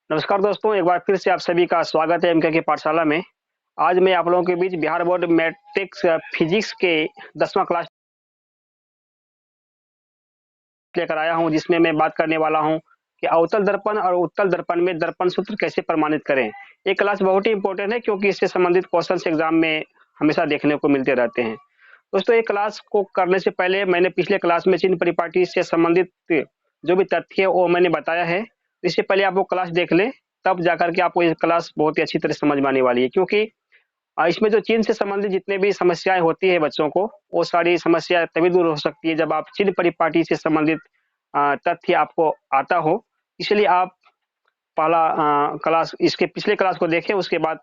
नमस्कार दोस्तों, एक बार फिर से आप सभी का स्वागत है एमके की पाठशाला में। आज मैं आप लोगों के बीच बिहार बोर्ड मैट्रिक्स फिजिक्स के 10वां क्लास लेकर आया हूं, जिसमें मैं बात करने वाला हूं कि अवतल दर्पण और उत्तल दर्पण में दर्पण सूत्र कैसे प्रमाणित करें। ये क्लास बहुत ही इंपॉर्टेंट है क्योंकि इससे संबंधित क्वेश्चंस एग्जाम में हमेशा देखने को मिलते रहते हैं। दोस्तों, ये क्लास को करने से पहले मैंने पिछले क्लास में चिन्ह परिपाटी से संबंधित जो भी तथ्य है वो मैंने बताया है। इससे पहले आप वो क्लास देख लें, तब जाकर के आपको ये क्लास बहुत ही अच्छी तरह समझ में आने वाली है, क्योंकि इसमें जो चिन्ह से संबंधित जितने भी समस्याएं होती है बच्चों को, वो सारी समस्या तभी दूर हो सकती है जब आप चिन्ह परिपाटी से संबंधित तथ्य आपको आता हो। इसलिए आप पहला क्लास इसके पिछले क्लास को देखें, उसके बाद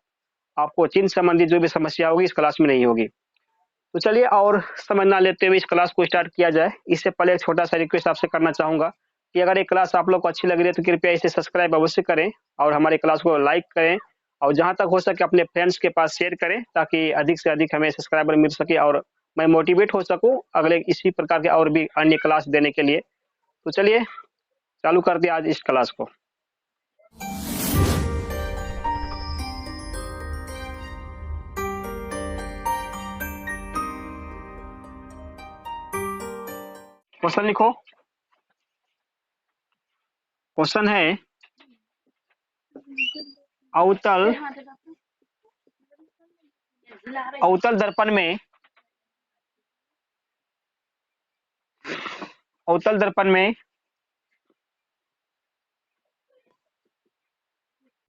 आपको चिन्ह संबंधित जो भी समस्या होगी इस क्लास में नहीं होगी। तो चलिए और समय ना लेते हुए इस क्लास को स्टार्ट किया जाए। इससे पहले एक छोटा सा रिक्वेस्ट आपसे करना चाहूंगा कि अगर ये क्लास आप लोग को अच्छी लग रही है तो कृपया इसे सब्सक्राइब अवश्य करें और हमारे क्लास को लाइक करें और जहां तक हो सके अपने फ्रेंड्स के पास शेयर करें, ताकि अधिक से अधिक हमें सब्सक्राइबर मिल सके और मैं मोटिवेट हो सकूं अगले इसी प्रकार के और भी अन्य क्लास देने के लिए। तो चलिए चालू करते हैं आज इस क्लास को। क्वेश्चन लिखो। क्वेश्चन है अवतल अवतल दर्पण में अवतल दर्पण में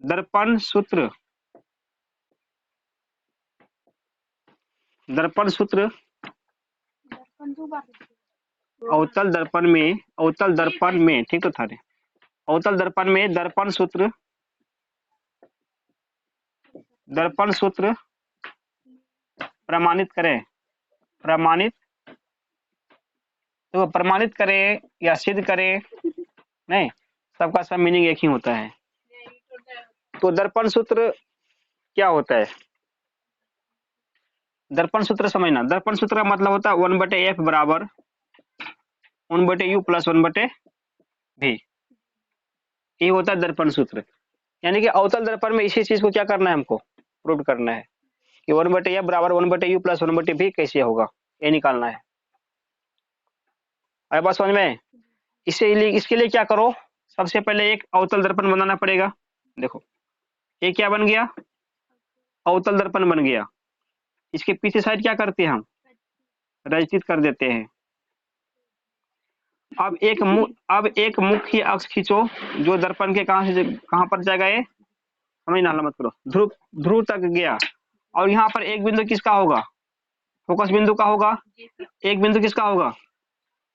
दर्पण सूत्र अवतल दर्पण में ठीक तो था रे। अवतल दर्पण में दर्पण सूत्र प्रमाणित करें। प्रमाणित करें या सिद्ध करें, नहीं, सबका सब मीनिंग एक ही होता है। तो दर्पण सूत्र क्या होता है? दर्पण सूत्र समझना। दर्पण सूत्र का मतलब होता है 1/f बराबर 1/u प्लस 1/v। ये होता है दर्पण सूत्र। यानी कि अवतल दर्पण में इसी चीज को क्या करना है, हमको प्रूव करना है कि 1/f बराबर 1/u प्लस 1/v कैसे होगा, ये निकालना है। आए बात समझ में? इसके लिए क्या करो, सबसे पहले एक अवतल दर्पण बनाना पड़ेगा। देखो ये क्या बन गया, अवतल दर्पण बन गया। इसके पीछे साइड क्या करते हैं हम, रचित कर देते हैं। अब एक मुख्य अक्ष खींचो जो दर्पण के कहां पर जाएगा, ये हमें नाला मत करो, ध्रुव तक गया। और यहाँ पर एक बिंदु किसका होगा, फोकस बिंदु का होगा। एक बिंदु किसका होगा,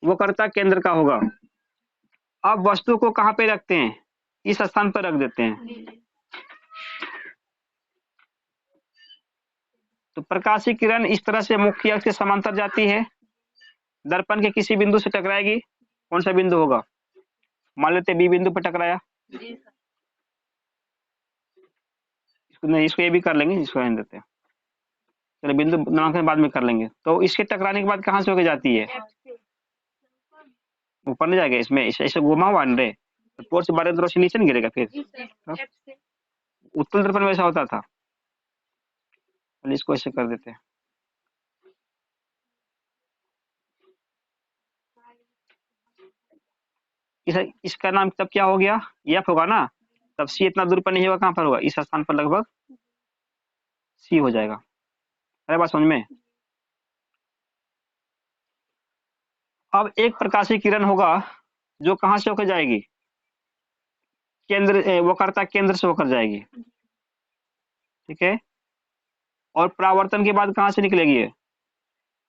वक्रता केंद्र का होगा। अब वस्तु को कहां पे रखते हैं, इस स्थान पर रख देते हैं। तो प्रकाशीय किरण इस तरह से मुख्य अक्ष के समांतर जाती है, दर्पण के किसी बिंदु से टकराएगी। कौन सा बिंदु होगा, मान लेते बी बिंदु पर टकराया। इसको ये भी कर लेंगे, इसको रहने देते हैं, चलो बिंदु नामांकन बाद में कर लेंगे। तो इसके टकराने के बाद कहां से होकर जाती है, ऊपर नहीं जाएगा, इसमें ऐसे घुमा हुआ रे, तो पोर से बारह रोशनी नीचे नहीं गिरेगा फिर। उत्तल दर्पण में ऐसा होता था। इसको ऐसे कर देते हैं। इसका नाम तब क्या हो गया, एफ होगा ना, तब सी इतना दूर पर नहीं होगा, कहां पर होगा, इस स्थान पर लगभग सी हो जाएगा। अरे बात समझ में? अब एक प्रकाशीय किरण होगा जो कहां से होकर जाएगी, केंद्र वक्रता केंद्र से होकर जाएगी, ठीक है। और परावर्तन के बाद कहां से निकलेगी, ये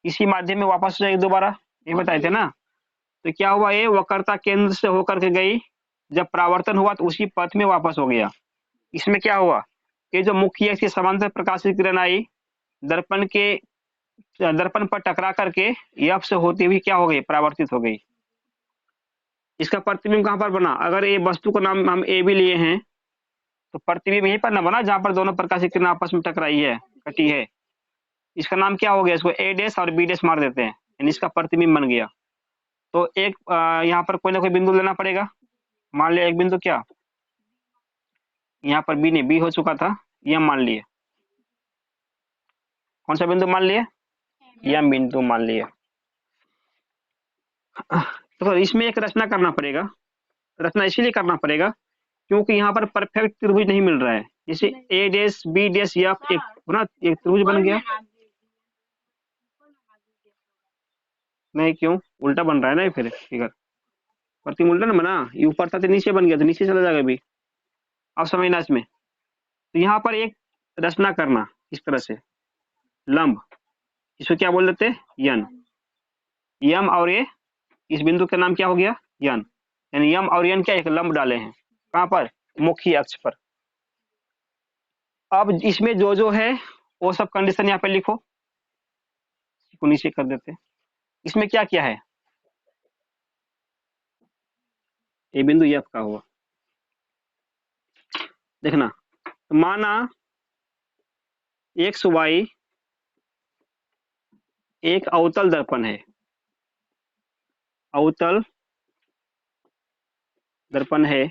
इसी माध्यम में वापस जाएगी दोबारा, ये बताए थे ना। तो क्या हुआ, ये वक्रता केंद्र से होकर के गई, जब परावर्तन हुआ तो उसी पथ में वापस हो गया। इसमें क्या हुआ कि जो मुख्य अक्ष के समांतर प्रकाशित किरण आई, दर्पण पर टकरा करके एफ से होती हुई क्या हो गई, परावर्तित हो गई। इसका प्रतिबिंब कहां पर बना, अगर ये वस्तु का नाम हम ए भी लिए हैं तो प्रतिबिंब यहीं पर ना बना जहां पर दोनों प्रकाशित किरण आपस में टकराई है, कटी है। इसका नाम क्या हो गया, इसको ए डैश और बी डैश मार देते हैं, यानी इसका प्रतिबिंब बन गया। तो एक यहाँ पर कोई ना कोई बिंदु लेना पड़ेगा। मान लिया एक बिंदु क्या, यहाँ पर बी नहीं, बी हो चुका था, यम मान लिए। कौन सा बिंदु मान लिए? यम बिंदु मान लिए। तो इसमें एक रचना करना पड़ेगा। रचना इसीलिए करना पड़ेगा क्योंकि यहाँ पर परफेक्ट त्रिभुज नहीं मिल रहा है। जैसे ए डैश बी डैश एफ एक ना, एक त्रिभुज बन गया। नहीं, क्यों? उल्टा बन रहा है ना ये फिर फिगर। प्रतिम उल्टा ना बना, ये ऊपर था तो नीचे बन गया, तो नीचे चला जाएगा अभी। अब समझना इसमें। तो यहाँ पर एक रचना करना इस तरह से, लंब, इसको क्या बोल देते? यन। यम और ये, इस बिंदु का नाम क्या हो गया? यन। यानी यम और यन क्या एक लंब डाले हैं। कहाँ पर? मुख्य अक्ष पर। अब इसमें जो जो है वो सब कंडीशन यहाँ पे लिखो, इसको नीचे कर देते। इसमें क्या क्या है? ये बिंदु एफ का हुआ, देखना। तो माना एक्स वाई एक अवतल दर्पण है, अवतल दर्पण है,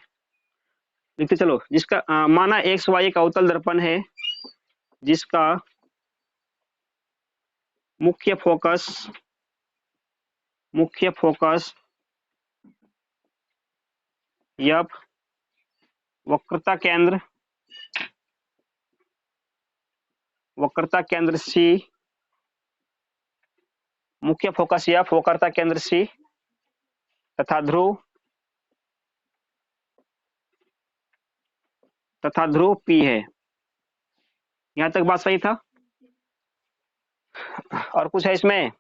लिखते चलो। जिसका माना एक्स वाई एक अवतल दर्पण है जिसका मुख्य फोकस एफ, वक्रता केंद्र सी, मुख्य फोकस एफ, वक्रता केंद्र सी तथा ध्रुव पी है। यहां तक बात सही था? और कुछ है इसमें?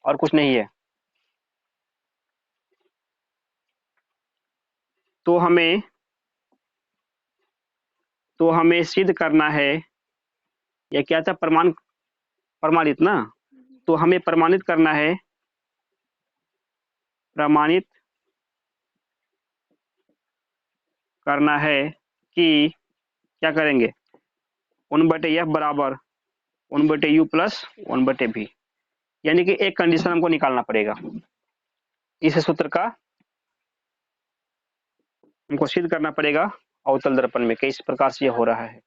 और कुछ नहीं है। तो हमें सिद्ध करना है, यह क्या था? प्रमाणित ना। तो हमें प्रमाणित करना है, कि क्या करेंगे? 1/f बराबर 1/u प्लस 1/v। यानी कि एक कंडीशन हमको निकालना पड़ेगा। इस सूत्र का हमको सिद्ध करना पड़ेगा अवतल दर्पण में किस प्रकार से ये हो रहा है।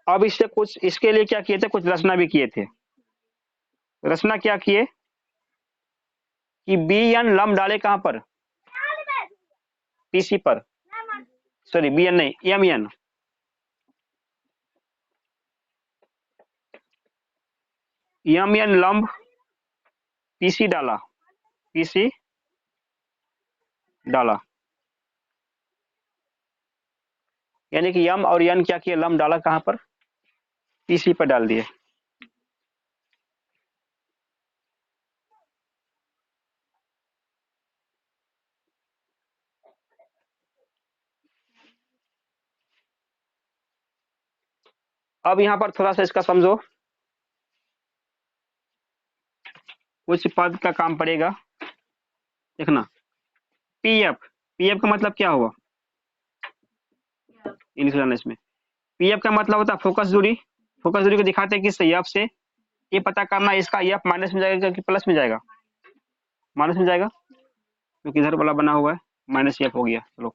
अब इससे कुछ, इसके लिए क्या किए थे? कुछ रचना भी किए थे। रचना क्या किए कि बी एन लंब डाले कहां पर? पीसी पर। सॉरी, बी एन नहीं, एम एन। एम एन लंब पीसी डाला, यानी कि यम और एन क्या किया? लंब डाला कहां पर? पीसी पर डाल दिए। अब यहां पर थोड़ा सा इसका समझो, कुछ पद का काम पड़ेगा। देखना, पीएफ, पीएफ का मतलब क्या हुआ? इसमें पीएफ का मतलब होता है फोकस दूरी। फोकस दूरी को दिखाते हैं किससे? एफ से। ये पता करना इसका एफ माइनस में जाएगा कि प्लस में जाएगा? माइनस में जाएगा क्योंकि इधर वाला बना हुआ है, माइनस एफ हो गया। चलो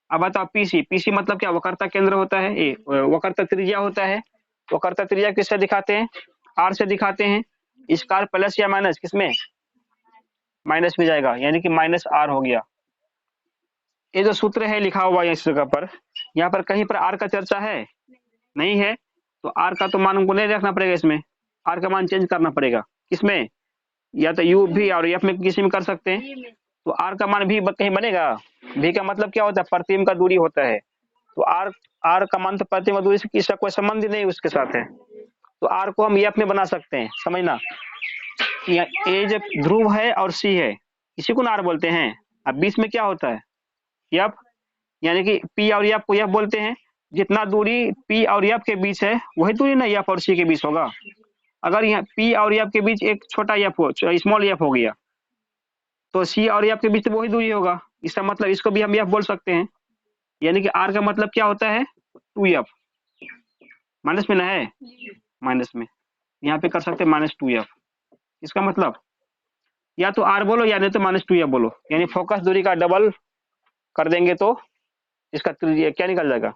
अब बताओ पीसी, पीसी मतलब क्या? वक्रता केंद्र होता है, ये वक्रता त्रिज्या होता है। वक्रता त्रिज्या किससे दिखाते हैं? आर से दिखाते हैं। इसका प्लस या माइनस किसमें? माइनस में जाएगा, यानी कि माइनस आर हो गया। ये जो सूत्र है लिखा हुआ है इस जगह पर, यहाँ पर कहीं पर आर का चर्चा है? नहीं है। तो आर का तो मान हमको नहीं रखना पड़ेगा इसमें, आर का मान चेंज करना पड़ेगा। किसमें? या तो यू भी और एफ में किसी में कर सकते हैं। तो आर का मान भी कहीं बनेगा? भी का मतलब क्या होता है? प्रतिबिंब का दूरी होता है। तो आर का मान तो प्रतिबिंब दूरी से किसका कोई संबंध नहीं उसके साथ है। तो आर को हम एफ में बना सकते हैं। समझना, ये जो ध्रुव है और सी है, इसी को आर बोलते हैं। अब बीच में क्या होता है? एफ, यानी कि पी और एफ को एफ बोलते हैं। जितना दूरी पी और एफ के बीच है वही दूरी ना एफ और सी के बीच होगा। अगर यहाँ पी और एफ के बीच एक छोटा एफ हो, स्मॉल एफ हो गया, तो सी और एफ के बीच तो वही दूरी होगा। इसका मतलब इसको भी हम एफ बोल सकते हैं। यानी कि आर का मतलब क्या होता है? 2f। माइनस में ना है? माइनस में। यहाँ पे कर सकते हैं -2f। इसका मतलब या तो आर बोलो या नहीं तो -2f बोलो, यानी फोकस दूरी का डबल कर देंगे तो इसका त्रिज्या क्या निकल जाएगा,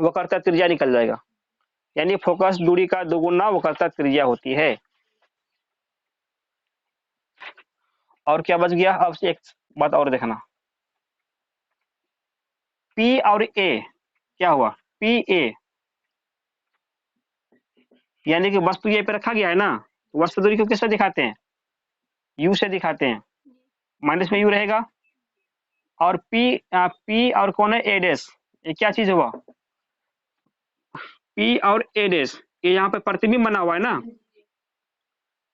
वक्रता त्रिज्या निकल जाएगा। यानी फोकस दूरी का दोगुना वक्रता त्रिज्या होती है। और क्या बच गया, अब एक बात और देखना, P और A क्या हुआ, PA यानी कि वस्तु ये पे रखा गया है ना, वस्तु दूरी को किससे दिखाते हैं, U से दिखाते हैं, माइनस में U रहेगा। और P और कौन है, A डैश, ये क्या चीज हुआ, P और A डैश, ये यहाँ पे प्रतिबिंब बना हुआ है ना,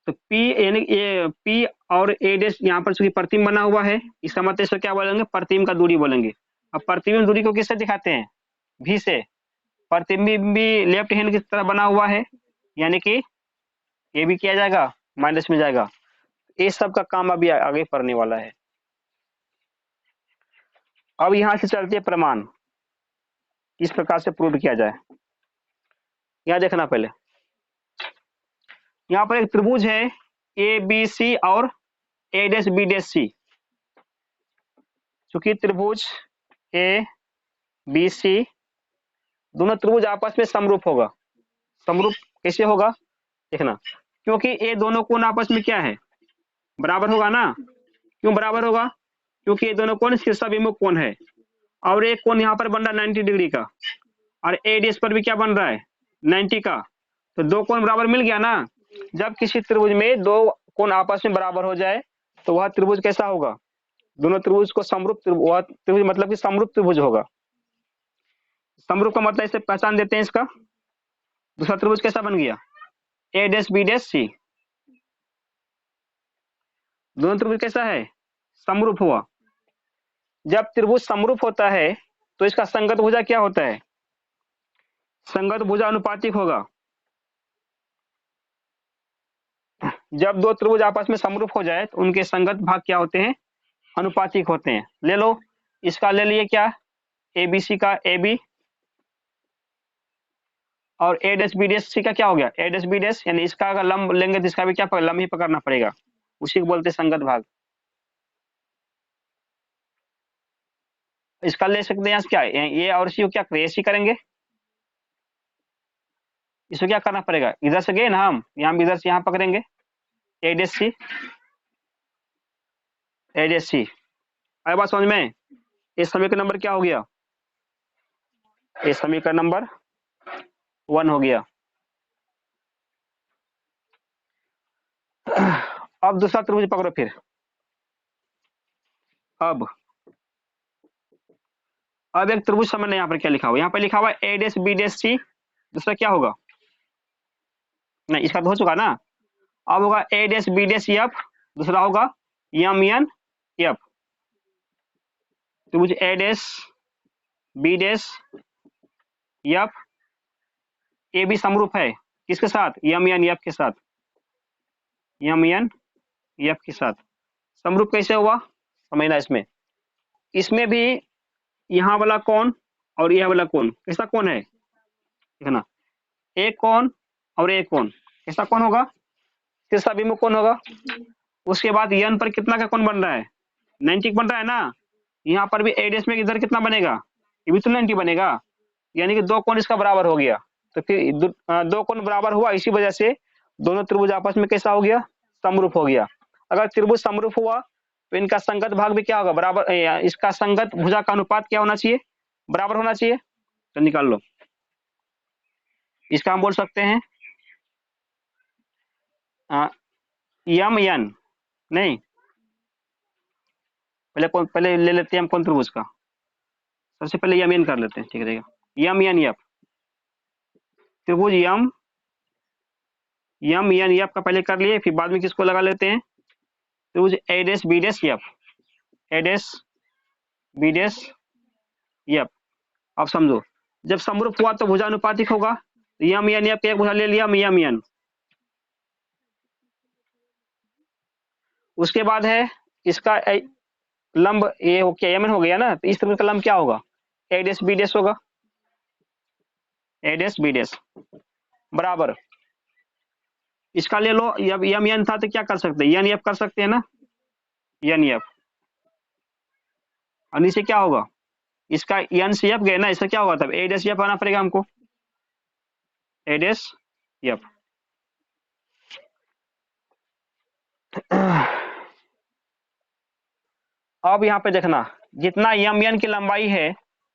तो P यानी ये P और A डैश यहाँ पर चूंकि प्रतिबिंब बना हुआ है, इसका मतलब इसको क्या बोलेंगे, प्रतिबिंब का दूरी बोलेंगे। अब प्रतिबिंब दूरी को किससे दिखाते हैं, V से। प्रतिबिंब भी लेफ्ट हैंड की तरफ बना हुआ है, यानी कि ये भी किया जाएगा, माइनस में जाएगा। ये सब का काम अभी आगे पढ़ने वाला है। अब यहां से चलते हैं प्रमाण, किस प्रकार से प्रूव किया जाए। यहां देखना पहले, यहाँ पर एक त्रिभुज है ABC और A dash B dash C। चूंकि त्रिभुज ABC दोनों त्रिभुज आपस में समरूप होगा। समरूप कैसे होगा देखना, क्योंकि ये दोनों कोण आपस में क्या है, बराबर होगा ना। क्यों बराबर होगा, क्योंकि ये दोनों कोण शीर्षाभिमुख कोण है, और एक कोण यहाँ पर बन रहा है 90 डिग्री का, और A डैश पर भी क्या बन रहा है 90 का, तो दो कोण बराबर मिल गया ना। जब किसी त्रिभुज में दो कोण आपस में बराबर हो जाए तो वह त्रिभुज कैसा होगा, दोनों त्रिभुज को समरूप, वह त्रिभुज मतलब कि समरूप त्रिभुज होगा। समरूप का मतलब इसे पहचान देते हैं इसका। दूसरा त्रिभुज कैसा बन गया, A dash B dash C, दोनों त्रिभुज कैसा है, समरूप हुआ। जब त्रिभुज समरूप होता है तो इसका संगत भुजा क्या होता है, संगत भुजा अनुपातिक होगा। जब दो त्रिभुज आपस में समरूप हो जाए तो उनके संगत भाग क्या होते हैं, अनुपातिक होते हैं। ले लो, इसका ले लिए क्या, ABC का AB, और A dash B dash C का क्या हो गया, A डैश B डैश, यानी इसका अगर लंब लेंगे तो इसका भी क्या लंब ही पकड़ना पड़ेगा, उसी को बोलते हैं संगत भाग। इसका ले सकते हैं क्या, ये और सी को क्या करें, AC करेंगे, इसको क्या करना पड़ेगा, इधर से गए ना हम, यहाँ इधर से यहाँ पकड़ेंगे, A dash C, A dash C। आए बात समझ में, इस समीकरण नंबर क्या हो गया, ये समीकरण नंबर 1 हो गया। अब दूसरा त्रिभुज पकड़ो फिर। अब एक त्रिभुज समझना, यहाँ पर क्या लिखा हुआ, यहाँ पर लिखा हुआ A dash B dash C, दूसरा क्या होगा, नहीं इसका तो हो चुका ना। अब होगा A dash B dash F, दूसरा होगा M N F। त्रिभुज A dash B dash F, ए भी समरूप है किसके साथ, M N F के साथ, M N F के साथ। समरूप कैसे हुआ समझना, इसमें इसमें भी यहाँ वाला कोण और यह वाला कोण कैसा कोण है देखना, एक कोण और एक कोण कैसा कोण होगा, शीर्षाभिमुख कोण होगा। उसके बाद n पर कितना का कोण बन रहा है, 90 बन रहा है ना। यहाँ पर भी A डैश में इधर कितना बनेगा, ये भी तो 90 बनेगा, यानी कि दो कोण इसका बराबर हो गया। तो फिर दो कोण बराबर हुआ, इसी वजह से दोनों त्रिभुज आपस में कैसा हो गया, समरूप हो गया। अगर त्रिभुज समरूप हुआ तो इनका संगत भाग भी क्या होगा, बराबर, इसका संगत भुजा का अनुपात क्या होना चाहिए, बराबर होना चाहिए। तो निकाल लो, इसका हम बोल सकते हैं M N, नहीं पहले ले लेते हैं हम कौन त्रिभुज का, सबसे पहले M N कर लेते हैं, ठीक रहेगा। M N F, त्रिभुज M N F का पहले कर लिए, फिर बाद में किसको लगा लेते हैं, त्रिभुज A dash B dash F, A dash B dash F। अब समझो, जब समरूप हुआ तो भुजा अनुपातिक होगा, तो M N F एक भुजा ले लिया M N। उसके बाद है इसका लंब, ये हो क्या M N हो गया ना, तो इस त्रिभुज का लंब क्या होगा, A डैश B डैश होगा, A डैश B डैश बराबर। इसका ले लो, अब M N था तो क्या कर सकते हैं, N F कर सकते हैं ना, N F। और नीचे क्या होगा, इसका एन सी एफ गए ना, इसका क्या होगा तब ए डैश एफ आना पड़ेगा हमको, ए डैश एफ। अब यहाँ पे देखना, जितना एम एन की लंबाई है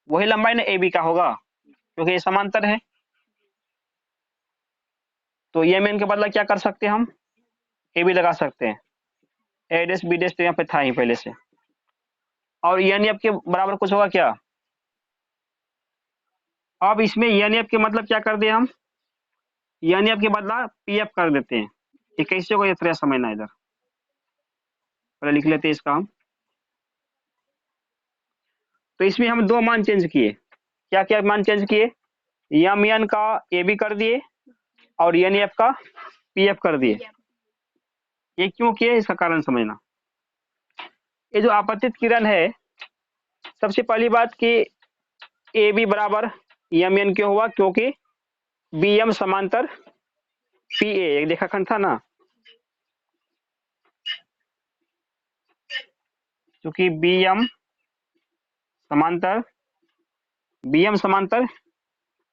वही लंबाई ना ए बी का होगा, क्योंकि ये समांतर है। तो एम एन के बदला क्या कर सकते हैं हम, ए बी लगा सकते हैं, ए डैश बी डैश तो यहाँ पे था ही पहले से। और एन एफ के बराबर कुछ होगा क्या, अब इसमें एन एफ के मतलब क्या कर दिए हम, एन एफ के बदला पी एफ कर देते हैं। ये कैसे होगा, ये थोड़ा समझना, इधर पहले लिख लेते हैं इसका हम। तो इसमें हम दो मान चेंज किए, क्या क्या मान चेंज किए, एम एन का ए बी कर दिए और एन एफ का पी एफ कर दिए। ये क्यों किए, इसका कारण समझना। ये जो आपतित किरण है, सबसे पहली बात कि ए बी बराबर एम एन क्यों हुआ, क्योंकि बी एम समांतर पी ए, एक रेखाखंड था ना, क्योंकि बी एम समांतर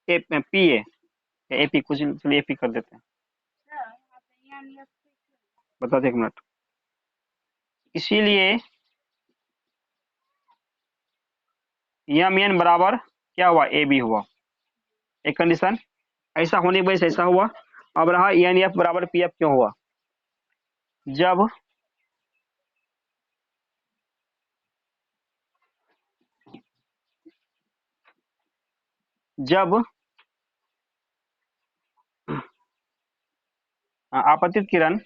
पी ए पी, कुछ चलिए ए पी कर देते हैं, बता दे एक मिनट। इसीलिए एम एन बराबर क्या हुआ, ए बी हुआ, एक कंडीशन ऐसा होने की वजह से ऐसा हुआ। अब रहा एन एफ बराबर पी एफ क्यों हुआ, जब जब आपतित किरण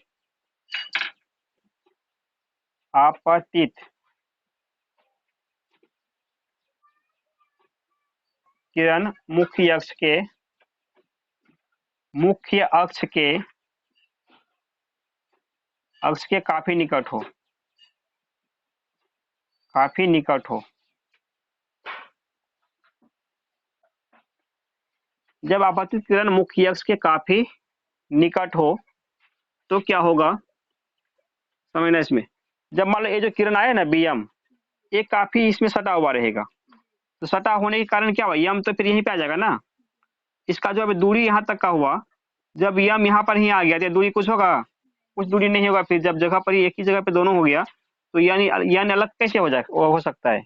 मुख्य अक्ष के काफी निकट हो, जब आपतित किरण मुख्य अक्ष के काफी निकट हो तो क्या होगा, समझना इसमें। जब मान लो ये जो किरण आया ना बी एम, ये काफी इसमें सटा हुआ रहेगा, तो सटा होने के कारण क्या हुआ, यम तो फिर यहीं पे आ जाएगा ना, इसका जो अभी दूरी यहाँ तक का हुआ, जब यम यहाँ पर ही आ गया तो दूरी कुछ होगा, कुछ दूरी नहीं होगा। फिर जब जगह पर ही एक ही जगह पे दोनों हो गया तो यानी अलग कैसे हो जाए, हो सकता है,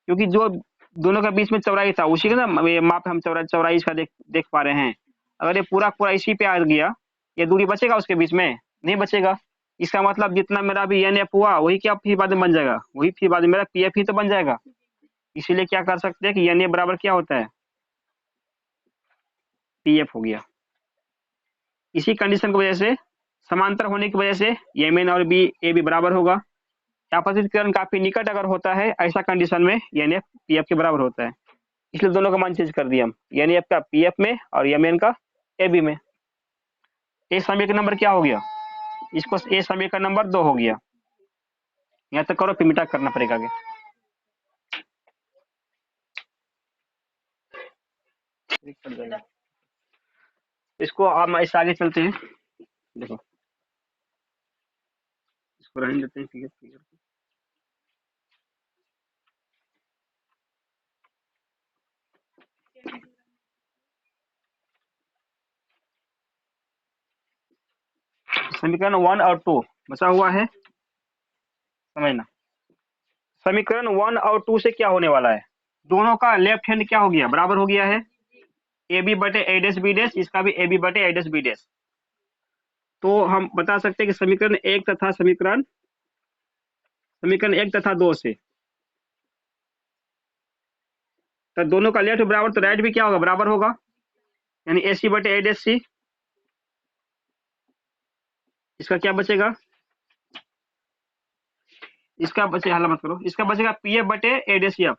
क्योंकि जो दोनों के बीच में चौड़ाई था उसी का ना ये माप हम चौड़ाई इसका देख पा रहे हैं। अगर ये पूरा पूरा इसी पे आ गया, ये दूरी बचेगा उसके बीच में, नहीं बचेगा। इसका मतलब जितना मेरा भी एन एफ हुआ वही क्या फिर बाद में बन जाएगा, वही फिर बाद में मेरा पी एफ ही तो बन जाएगा। इसीलिए क्या कर सकते हैं कि एन एफ बराबर क्या होता है, पी एफ हो गया। इसी कंडीशन की वजह से, समांतर होने की वजह से एम एन और बी ए बी बराबर होगा। आपतित किरण काफी निकट अगर होता है ऐसा कंडीशन में एन एफ पी एफ के बराबर होता है, इसलिए दोनों का मान चेंज कर दिया हम, एन एफ का पी एफ में और एम एन का ए बी में। ए समीकरण नंबर क्या हो गया, इसको ए समीकरण नंबर 2 हो गया। यहाँ तक करो, फिर मिटा करना पड़ेगा आगे। इसको हम ऐसे आगे चलते हैं, देखो इसको रहने देते हैं फिगर। समीकरण 1 और 2 बचा हुआ है, समझना। समीकरण 1 और 2 से क्या होने वाला है, दोनों का लेफ्ट हैंड क्या हो गया, बराबर हो गया है, ए बी बटे ए डैश बी डैश, इसका भी ए बी बटे ए डैश बी डैश। तो हम बता सकते हैं कि समीकरण 1 तथा समीकरण 1 तथा 2 से, तो दोनों का लेफ्ट बराबर, तो राइट भी क्या होगा, बराबर होगा, यानी ए सी बटे ए डैश सी। इसका क्या बचेगा, इसका बचे, हल्ला मत करो, इसका बचेगा पी एफ बटे A dash F,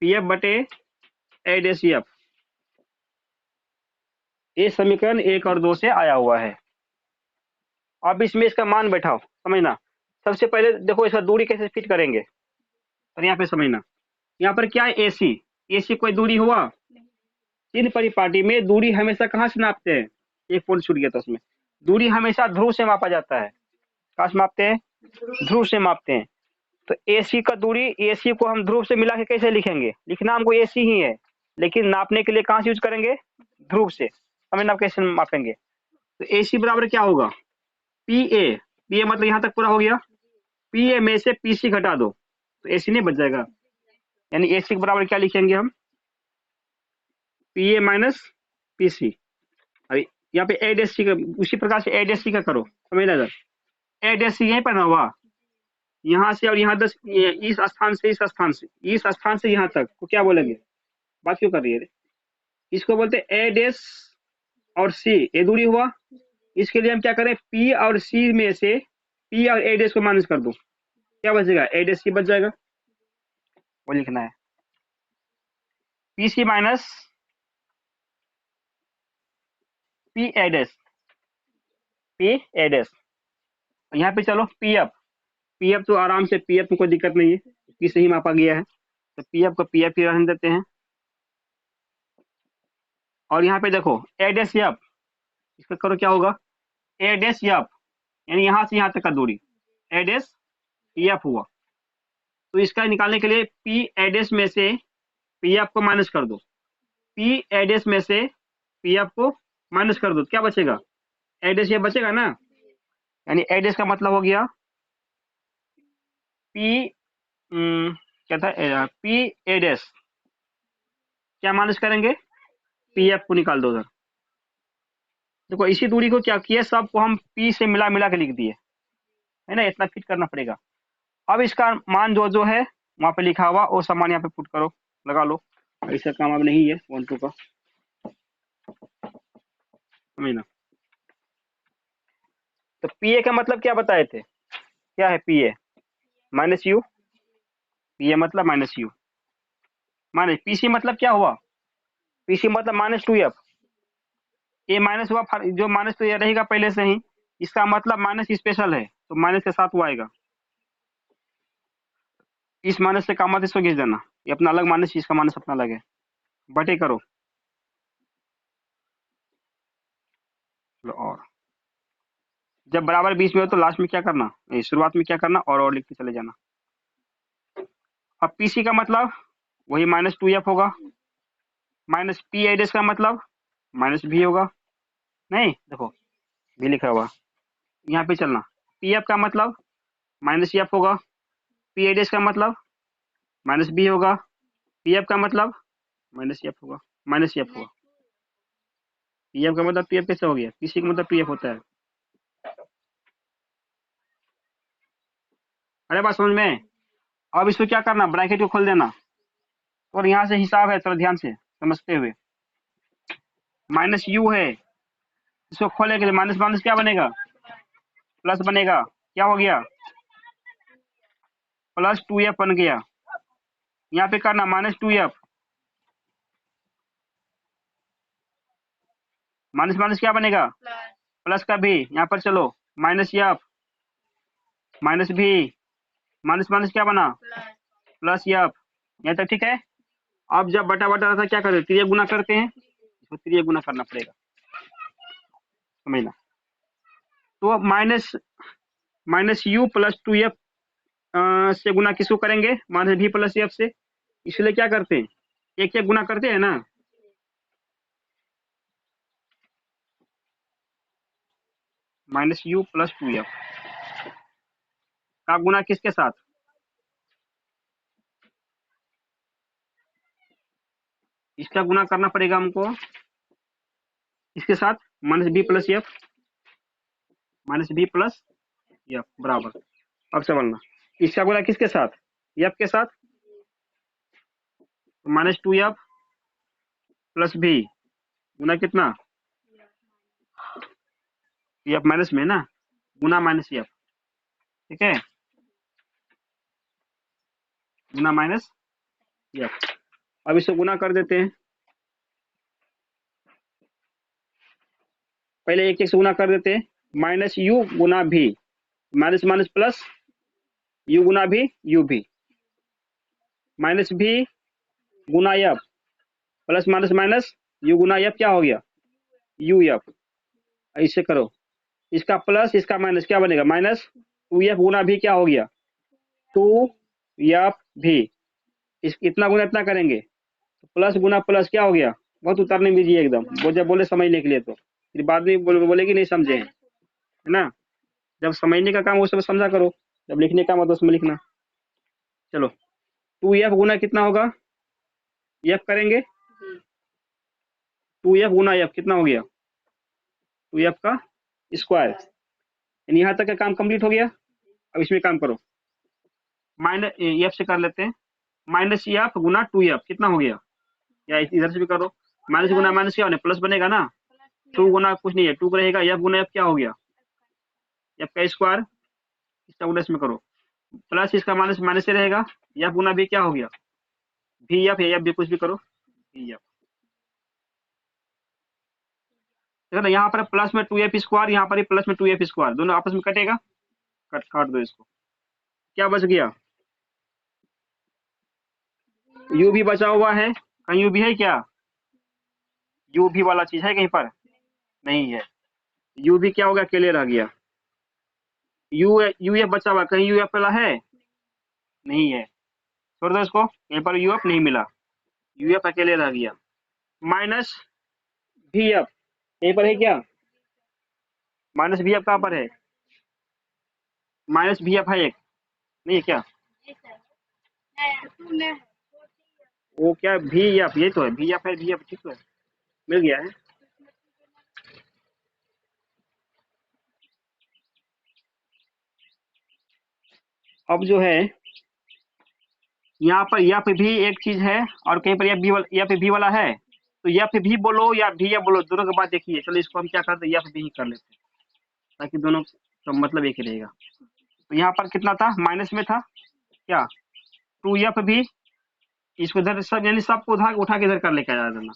P F बटे ए डैश एफ। ये समीकरण 1 और 2 से आया हुआ है। अब इसमें इसका मान बैठाओ, समझना। सबसे पहले देखो इसका दूरी कैसे फिट करेंगे, और यहाँ पे समझना, यहाँ पर क्या है, एसी, एसी कोई दूरी हुआ, तीन परिपाटी में दूरी हमेशा कहाँ से नापते हैं, एक पॉइंट छूट गया था उसमें, दूरी हमेशा ध्रुव से मापा जाता है। कहाँ से मापते हैं, ध्रुव से मापते हैं। तो AC का दूरी, AC को हम ध्रुव से मिला के कैसे लिखेंगे? लिखना हमको AC ही है, लेकिन नापने के लिए कहाँ से यूज करेंगे? ध्रुव से। समझना आप कैसे मापेंगे। तो AC बराबर क्या होगा? PA मतलब यहाँ तक पूरा हो गया। PA में से PC घटा दो तो AC नहीं बच जाएगा। यानी AC के बराबर क्या लिखेंगे हम? PA minus PC। अरे यहाँ पे ADC का उसी प्रकार से ADC का करो, समझना सर। ADC यहीं पर ना हुआ, यहाँ से और यहाँ 10, इस स्थान से इस स्थान से, इस स्थान से यहाँ तक को क्या बोलेंगे? बात क्यों कर रही है? इसको बोलते हैं A डैश और C, ये दूरी हुआ। इसके लिए हम क्या करें? P और C में से P और A डैश को माइनस कर दो, क्या बचेगा? A डैश C बच जाएगा, वो लिखना है। PC minus P A dash, P A dash. यहाँ पे चलो PF तो आराम से, PF में कोई दिक्कत नहीं है, P से ही मापा गया है, तो PF को PF ही रहने देते हैं। और यहाँ पे देखो A डैश F, इसका करो क्या होगा? A डैश F यानी यहाँ से यहाँ तक का दूरी A डैश F हुआ। तो इसका निकालने के लिए P A डैश में से PF को माइनस कर दो, P A डैश में से PF को माइनस कर दो, क्या बचेगा? A डैश ये बचेगा ना। यानी A डैश का मतलब हो गया P क्या था? P A डैश, क्या माइनस करेंगे? PF को निकाल दो उधर। देखो इसी दूरी को क्या किया, सबको हम P से मिला मिला के लिख दिए, है ना। इतना फिट करना पड़ेगा। अब इसका मान जो जो है वहां पे लिखा हुआ वो सामान यहाँ पे पुट करो, लगा लो। ऐसा काम अब नहीं है 1 2 का, समझना। तो PA का मतलब क्या बताए थे? क्या है PA? Minus you. PA मतलब माइनस यू माइनस PC मतलब क्या हुआ? PC मतलब -2F। ये माइनस हुआ, जो माइनस तो ये रहेगा पहले से ही, इसका मतलब माइनस स्पेशल है तो माइनस के साथ वो आएगा। इस माइनस से काम इसको खींच देना, ये अपना अलग माइनस, इसका माइनस अपना अलग है, बटे करो। और जब बराबर 20 में हो तो लास्ट में क्या करना, शुरुआत में क्या करना, और लिखते चले जाना। अब PC का मतलब वही -2F होगा, माइनस P A डैश का मतलब माइनस भी होगा। नहीं देखो भी लिखा हुआ, यहाँ पे चलना। PF का मतलब -F होगा, P A डैश का मतलब -B होगा, PF का मतलब -F होगा, -F होगा। PF का मतलब PF कैसे हो गया? PC का मतलब PF होता है। अरे बात समझ में। अब इसको क्या करना, ब्रैकेट को खोल देना, और यहाँ से हिसाब है, थोड़ा ध्यान से समझते हुए। माइनस यू है, इसको खोलेंगे तो माइनस माइनस क्या बनेगा? प्लस बनेगा। क्या हो गया? +2F बन गया। यहाँ पे करना -2F, माइनस माइनस क्या बनेगा? प्लस का भी। यहाँ पर चलो -F माइनस भी, माइनस माइनस क्या बना? +F। यहाँ तक ठीक है। अब जब बटा बटा रहता क्या करते? त्रिय गुना करते हैं, इसको त्रिय गुना करना पड़ेगा, समझना। तो -U +2F से गुना किसको करेंगे? -B + F से। इसलिए क्या करते हैं, एक एक गुना करते हैं ना। -U + 2F का गुना किसके साथ? इसका गुना करना पड़ेगा हमको इसके साथ, -B + F, -B + F बराबर। अब समझना, इसका गुना किसके साथ? F के साथ, -2F + B गुना कितना? F माइनस में ना, गुना -F, ठीक है, गुना -F। अब इसको गुना कर देते हैं, पहले एक एक से गुना कर देते हैं। -U गुना भी, माइनस माइनस प्लस, U गुना भी U भी, -B गुना F plus minus minus U गुना F क्या हो गया? UF। ऐसे करो, इसका प्लस इसका माइनस क्या बनेगा? माइनस, 2f गुना भी क्या हो गया 2f भी, इस इतना गुना इतना करेंगे तो प्लस गुना प्लस क्या हो गया, बहुत उतारने दीजिए एकदम, वो जब बोले समझने के लिए तो फिर बाद में बोलेगी नहीं समझे हैं, है ना। जब समझने का काम हो सब समझा करो, जब लिखने का मतलब उसमें लिखना। चलो 2f गुना कितना होगा, f करेंगे 2f गुना f कितना हो गया 2f का स्क्वायर, यानी यहाँ तक का काम कंप्लीट हो गया। अब इसमें काम करो, माइनस एफ से कर लेते हैं, माइनस एफ गुना 2f कितना हो गया, या इधर से भी करो, माइनस गुना माइनस क्या होने प्लस बनेगा ना, 2 गुना कुछ नहीं है 2 रहेगा, एफ गुना एफ क्या हो गया एफ का स्क्वायर, इसका गुना इसमें करो, प्लस इसका माइनस माइनस से रहेगा, एफ गुना भी क्या हो गया भी एफ भी कुछ भी करो भी एफ, देखो ना यहाँ पर प्लस में 2f स्क्वायर, यहाँ पर प्लस में 2f स्क्वायर, दोनों आपस में कटेगा, काट दो इसको, क्या बच गया u भी बचा हुआ है, कहीं u भी है क्या, u भी वाला चीज है कहीं पर नहीं है, u भी क्या हो गया अकेले रह गया, यूएफ बचा हुआ, कहीं यूएफ वाला है नहीं है, छोड़ दो इसको, यहीं पर यूएफ नहीं मिला, यूएफ अकेले रह गया, माइनस वी एफ यहीं पर है क्या, माइनस वी एफ कहाँ पर है, माइनस वी एफ है एक, नहीं है क्या, वो क्या वी एफ, ये तो है वी एफ है, वी एफ ठीक तो है, मिल गया है। अब जो है यहाँ पर एफ भी एक चीज है और कहीं पर एफ भी वाला है, तो एफ भी बोलो या भी एफ बोलो, दोनों की बात देखिए, चलो इसको हम क्या करते हैं एफ भी ही कर लेते हैं, ताकि दोनों का मतलब एक ही रहेगा। तो यहाँ पर कितना था, माइनस में था क्या 2f भी, इसको इधर सब यानी सबको उठा के इधर कर लेके आ जाना,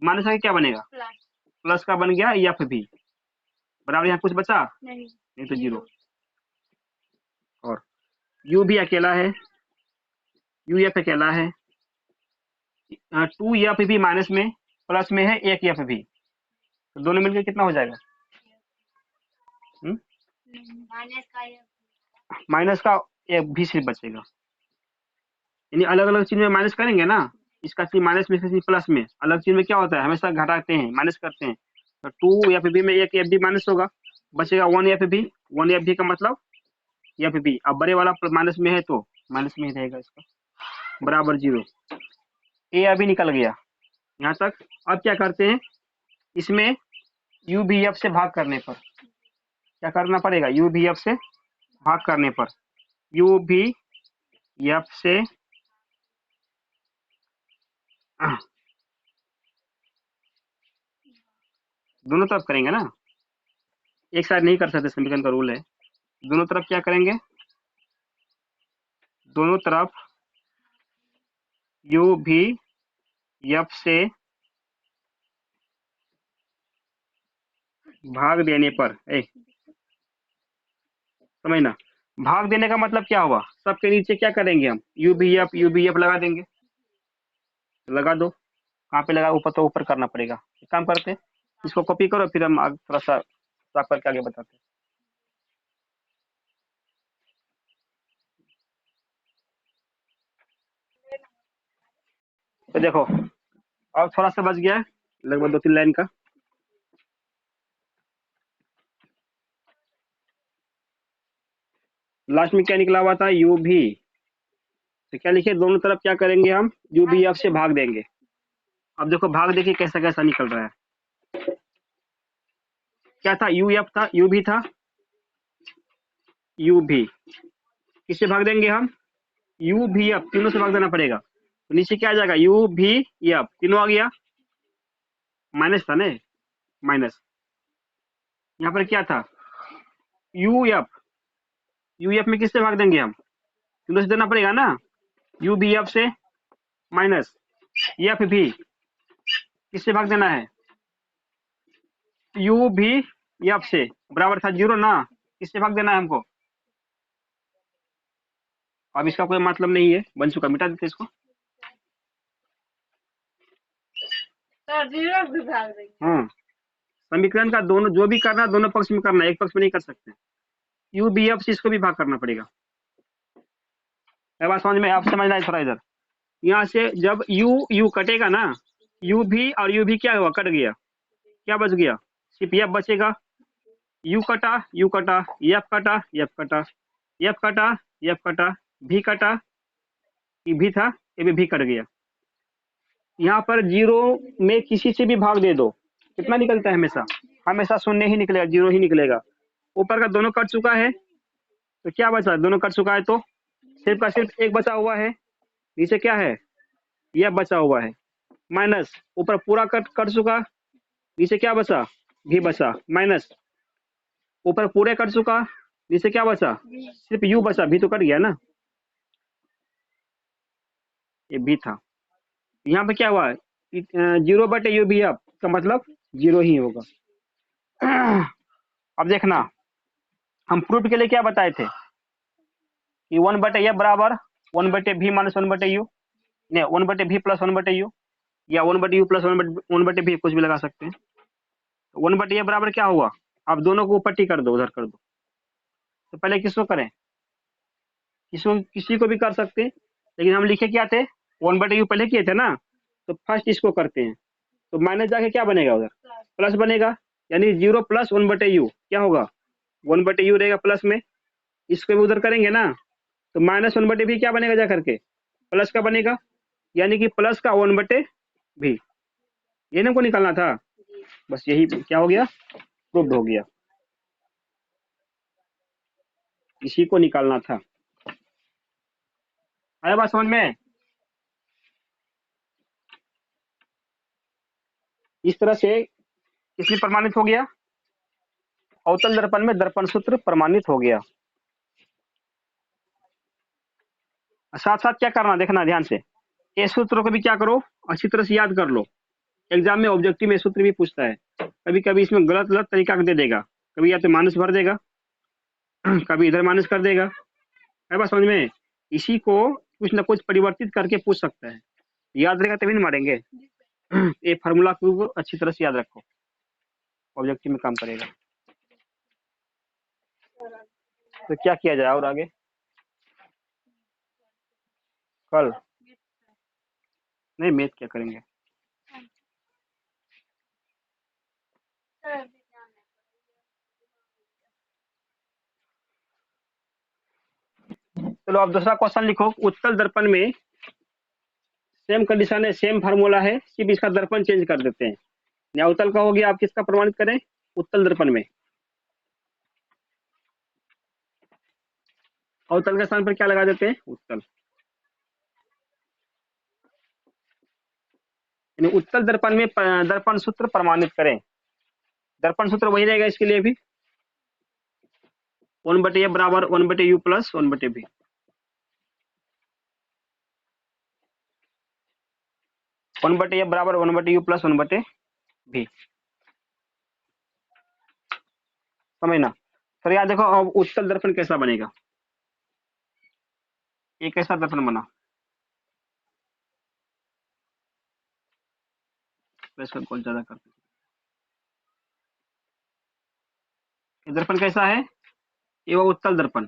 माइनस का क्या बनेगा प्लस का बन गया एफ भी, बराबर यहाँ कुछ बचा नहीं तो जीरो, और u भी अकेला है, यू एफ अकेला है, 2f भी माइनस में, प्लस में है एक एफ भी, तो दोनों मिलकर कितना हो जाएगा, माइनस का एक भी सिर्फ बचेगा, यानी अलग अलग चीज में माइनस करेंगे ना, इसका चीज माइनस में इसका चीज प्लस में, अलग चीज में क्या होता है हमेशा घटाते हैं माइनस करते हैं, तो 2f भी में एक एफ भी माइनस होगा, बचेगा 1f भी, 1f भी का मतलब एफ भी, अब बड़े वाला माइनस में है तो माइनस में ही रहेगा इसका, बराबर जीरो, ए अभी निकल गया यहाँ तक। अब क्या करते हैं, इसमें यू भी एफ से भाग करने पर क्या करना पड़ेगा, यू भी एफ से भाग करने पर, यू भी एफ से दोनों तरफ करेंगे ना, एक साइड नहीं कर सकते, समीकरण का रूल है, दोनों तरफ क्या करेंगे, दोनों तरफ यू भी एफ से भाग देने पर, समझना, भाग देने का मतलब क्या हुआ, सबके नीचे क्या करेंगे हम यू भी एफ लगा देंगे, लगा दो, कहाँ पे लगा, ऊपर तो ऊपर करना पड़ेगा, एक काम करते हैं इसको कॉपी करो, फिर हम थोड़ा सा साफ करके आगे बताते हैं। तो देखो और थोड़ा सा बच गया है, लगभग 2-3 लाइन का, लास्ट में क्या निकला हुआ था यू भी, तो क्या लिखे दोनों तरफ क्या करेंगे हम यू भी एफ से भाग देंगे, अब देखो भाग देखिए कैसा कैसा निकल रहा है, क्या था यू एफ था, यू भी था, यू भी किससे भाग देंगे हम यू भी एफ, तीनों से भाग देना पड़ेगा, तो नीचे क्या आ जाएगा यू भी एफ, तीनों आ गया, माइनस था ना, माइनस, यहाँ पर क्या था यू एफ में किससे भाग देंगे हम, तीनों से देना पड़ेगा ना, यू भी एफ से माइनस एफ भी किससे भाग देना है यू भी एफ से, बराबर था जीरो ना, किससे भाग देना है हमको, अब इसका कोई मतलब नहीं है, बन चुका, मिटा देते इसको, जीरो भी भाग देंगे, हाँ समीकरण का दोनों जो भी करना दोनों पक्ष में करना, एक पक्ष में नहीं कर सकते, यू बी एफ से इसको भी भाग करना पड़ेगा। बात समझ में? आप समझना है थोड़ा इधर। यहाँ से जब यू यू कटेगा ना, यू भी और यू भी क्या हुआ, कट गया, क्या बच गया, सिर्फ एफ बचेगा। यू कटा, यू कटा, एफ कटा, एफ कटा, एफ कटा, एफ कटा, भी कटा, ये भी था, ये भी कट गया। यहाँ पर जीरो में किसी से भी भाग दे दो, कितना निकलता है, हमेशा हमेशा शून्य ही निकलेगा, जीरो ही निकलेगा। ऊपर का दोनों कट चुका है, तो क्या बचा, दोनों कट चुका है तो सिर्फ का सिर्फ एक बचा हुआ है, नीचे क्या है, यह बचा हुआ है, माइनस ऊपर पूरा कट कट चुका, नीचे क्या बचा, भी बचा, माइनस ऊपर पूरे कट चुका, नीचे क्या बचा, सिर्फ यू बचा, भी तो कट गया ना, ये भी था। यहाँ पे क्या हुआ, जीरो बटे यू भी, अब का मतलब जीरो ही होगा। अब देखना, हम प्रूफ के लिए क्या बताए थे कि वन बटे ये बराबर वन बटे भी माइनस वन बटे यू, नहीं वन बटे भी प्लस वन बटे यू, या वन बटे यू प्लस वन बटे भी, कुछ भी लगा सकते हैं। वन बटे ये बराबर क्या हुआ, आप दोनों को पट्टी कर दो, उधर कर दो। तो पहले किसको करें, किसी को भी कर सकते हैं, लेकिन हम लिखे क्या थे, वन बटे यू पहले किए थे ना, तो फर्स्ट इसको करते हैं, तो माइनस जाके क्या बनेगा, उधर प्लस बनेगा, यानी जीरो प्लस वन बटे यू क्या होगा, वन बटे यू रहेगा प्लस में, इसको भी उधर करेंगे ना, तो माइनस वन बटे भी क्या बनेगा, जा करके प्लस का बनेगा, यानी कि प्लस का वन बटे भी, ये ना को निकालना था, बस यही क्या हो गया, प्रूव्ड हो गया, इसी को निकालना था। आया बात समझ में? इस तरह से किसमें प्रमाणित हो गया, अवतल दर्पण में दर्पण सूत्र प्रमाणित हो गया। साथ साथ क्या करना, देखना ध्यान से, ये सूत्रों को भी क्या करो, अच्छी तरह से याद कर लो। एग्जाम में ऑब्जेक्टिव में सूत्र भी पूछता है, कभी कभी इसमें गलत गलत तरीका दे देगा, कभी या तो माइनस भर देगा, कभी इधर माइनस कर देगा, है बात समझ में? इसी को कुछ ना कुछ परिवर्तित करके पूछ सकता है, याद रहेगा तभी ना मारेंगे। ये फार्मूला को अच्छी तरह से याद रखो, ऑब्जेक्टिव में काम करेगा। तो क्या किया जाए और आगे, कल नहीं मैथ क्या करेंगे, चलो अब दूसरा क्वेश्चन लिखो। उत्तल दर्पण में सेम कंडीशन है, सेम फार्मूला है, सिर्फ इसका दर्पण चेंज कर देते हैं। या उत्तल का हो गया, आप किसका प्रमाणित करें, उत्तल दर्पण में अवतल के स्थान पर क्या लगा देते हैं, उत्तल, यानी उत्तल दर्पण में दर्पण सूत्र प्रमाणित करें। दर्पण सूत्र वही रहेगा इसके लिए भी, वन बटे ए बराबर वन बटे यू प्लस वन बटे बी, वन बटे ए बराबर वन बटे यू प्लस वन बटे बी, समझना। फिर याद देखो, अब उत्तल दर्पण कैसा बनेगा, एक कैसा दर्पण बना, इसका कौन ज्यादा करते, ये दर्पण कैसा है, ये वो उत्तल दर्पण,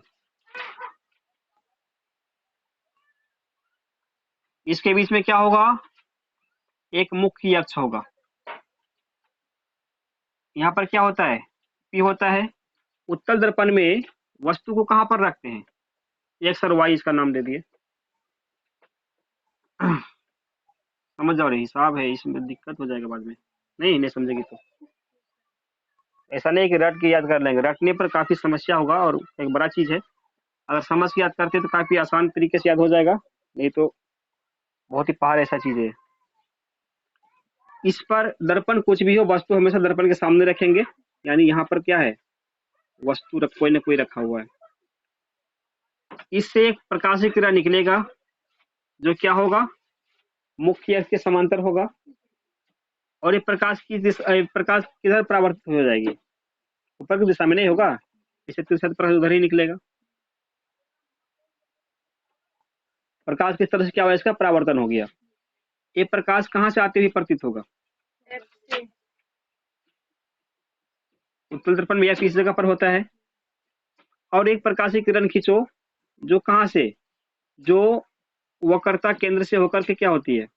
इसके बीच में क्या होगा, एक मुख्य अक्ष होगा, यहाँ पर क्या होता है, पी होता है। उत्तल दर्पण में वस्तु को कहाँ पर रखते हैं, एक्स और वाई इसका नाम दे दिए। समझ जाओ, हिसाब है, इसमें दिक्कत हो जाएगा बाद में, नहीं समझेगी तो। ऐसा नहीं कि रट के याद कर लेंगे, रटने पर काफी समस्या होगा और एक बड़ा चीज है, अगर समझ के याद करते तो काफी आसान तरीके से याद हो जाएगा, नहीं तो बहुत ही पहाड़ ऐसा चीज है। इस पर दर्पण कुछ भी हो, वस्तु हमेशा दर्पण के सामने रखेंगे, यानी यहाँ पर क्या है, वस्तु कोई ना कोई रखा हुआ है। इससे एक प्रकाशीय किरण निकलेगा, जो क्या होगा, मुख्य अक्ष के समांतर होगा, और ये प्रकाश किधर परावर्तित हो जाएगी, ऊपर की दिशा में नहीं होगा, इसे तिरछा प्रकाश उधर ही निकलेगा। प्रकाश किस तरह से क्या हुआ, इसका परावर्तन हो गया। ये प्रकाश कहाँ से आते हुए प्रतीत होगा, उत्तल दर्पण में यह किस जगह पर होता है, और एक प्रकाशीय किरण खींचो जो कहां से, जो वक्रता केंद्र से होकर के क्या होती है,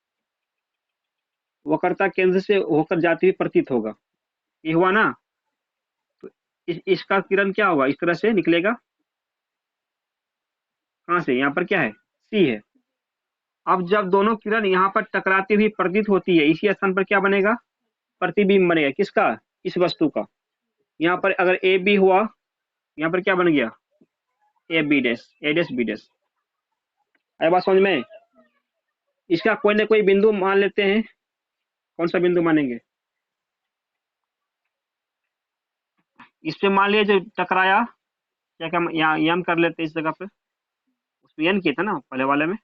वक्रता केंद्र से होकर जाती हुई प्रतीत होगा। ये हुआ ना, तो इसका किरण क्या होगा, इस तरह से निकलेगा। कहां से, यहाँ पर क्या है, सी है। अब जब दोनों किरण यहाँ पर टकराती हुई प्रतीत होती है, इसी स्थान पर क्या बनेगा, प्रतिबिंब बनेगा। किसका, इस वस्तु का। यहाँ पर अगर ए बी हुआ, यहाँ पर क्या बन गया, A B dash, A dash B dash. आई बात समझ में। इसका कोई ना कोई बिंदु मान लेते हैं। कौन सा बिंदु मानेंगे, इस पे मान लिया जो टकराया, क्या क्या यहाँ यन कर लेते हैं इस जगह पे, उसमें यन किया था ना पहले वाले में।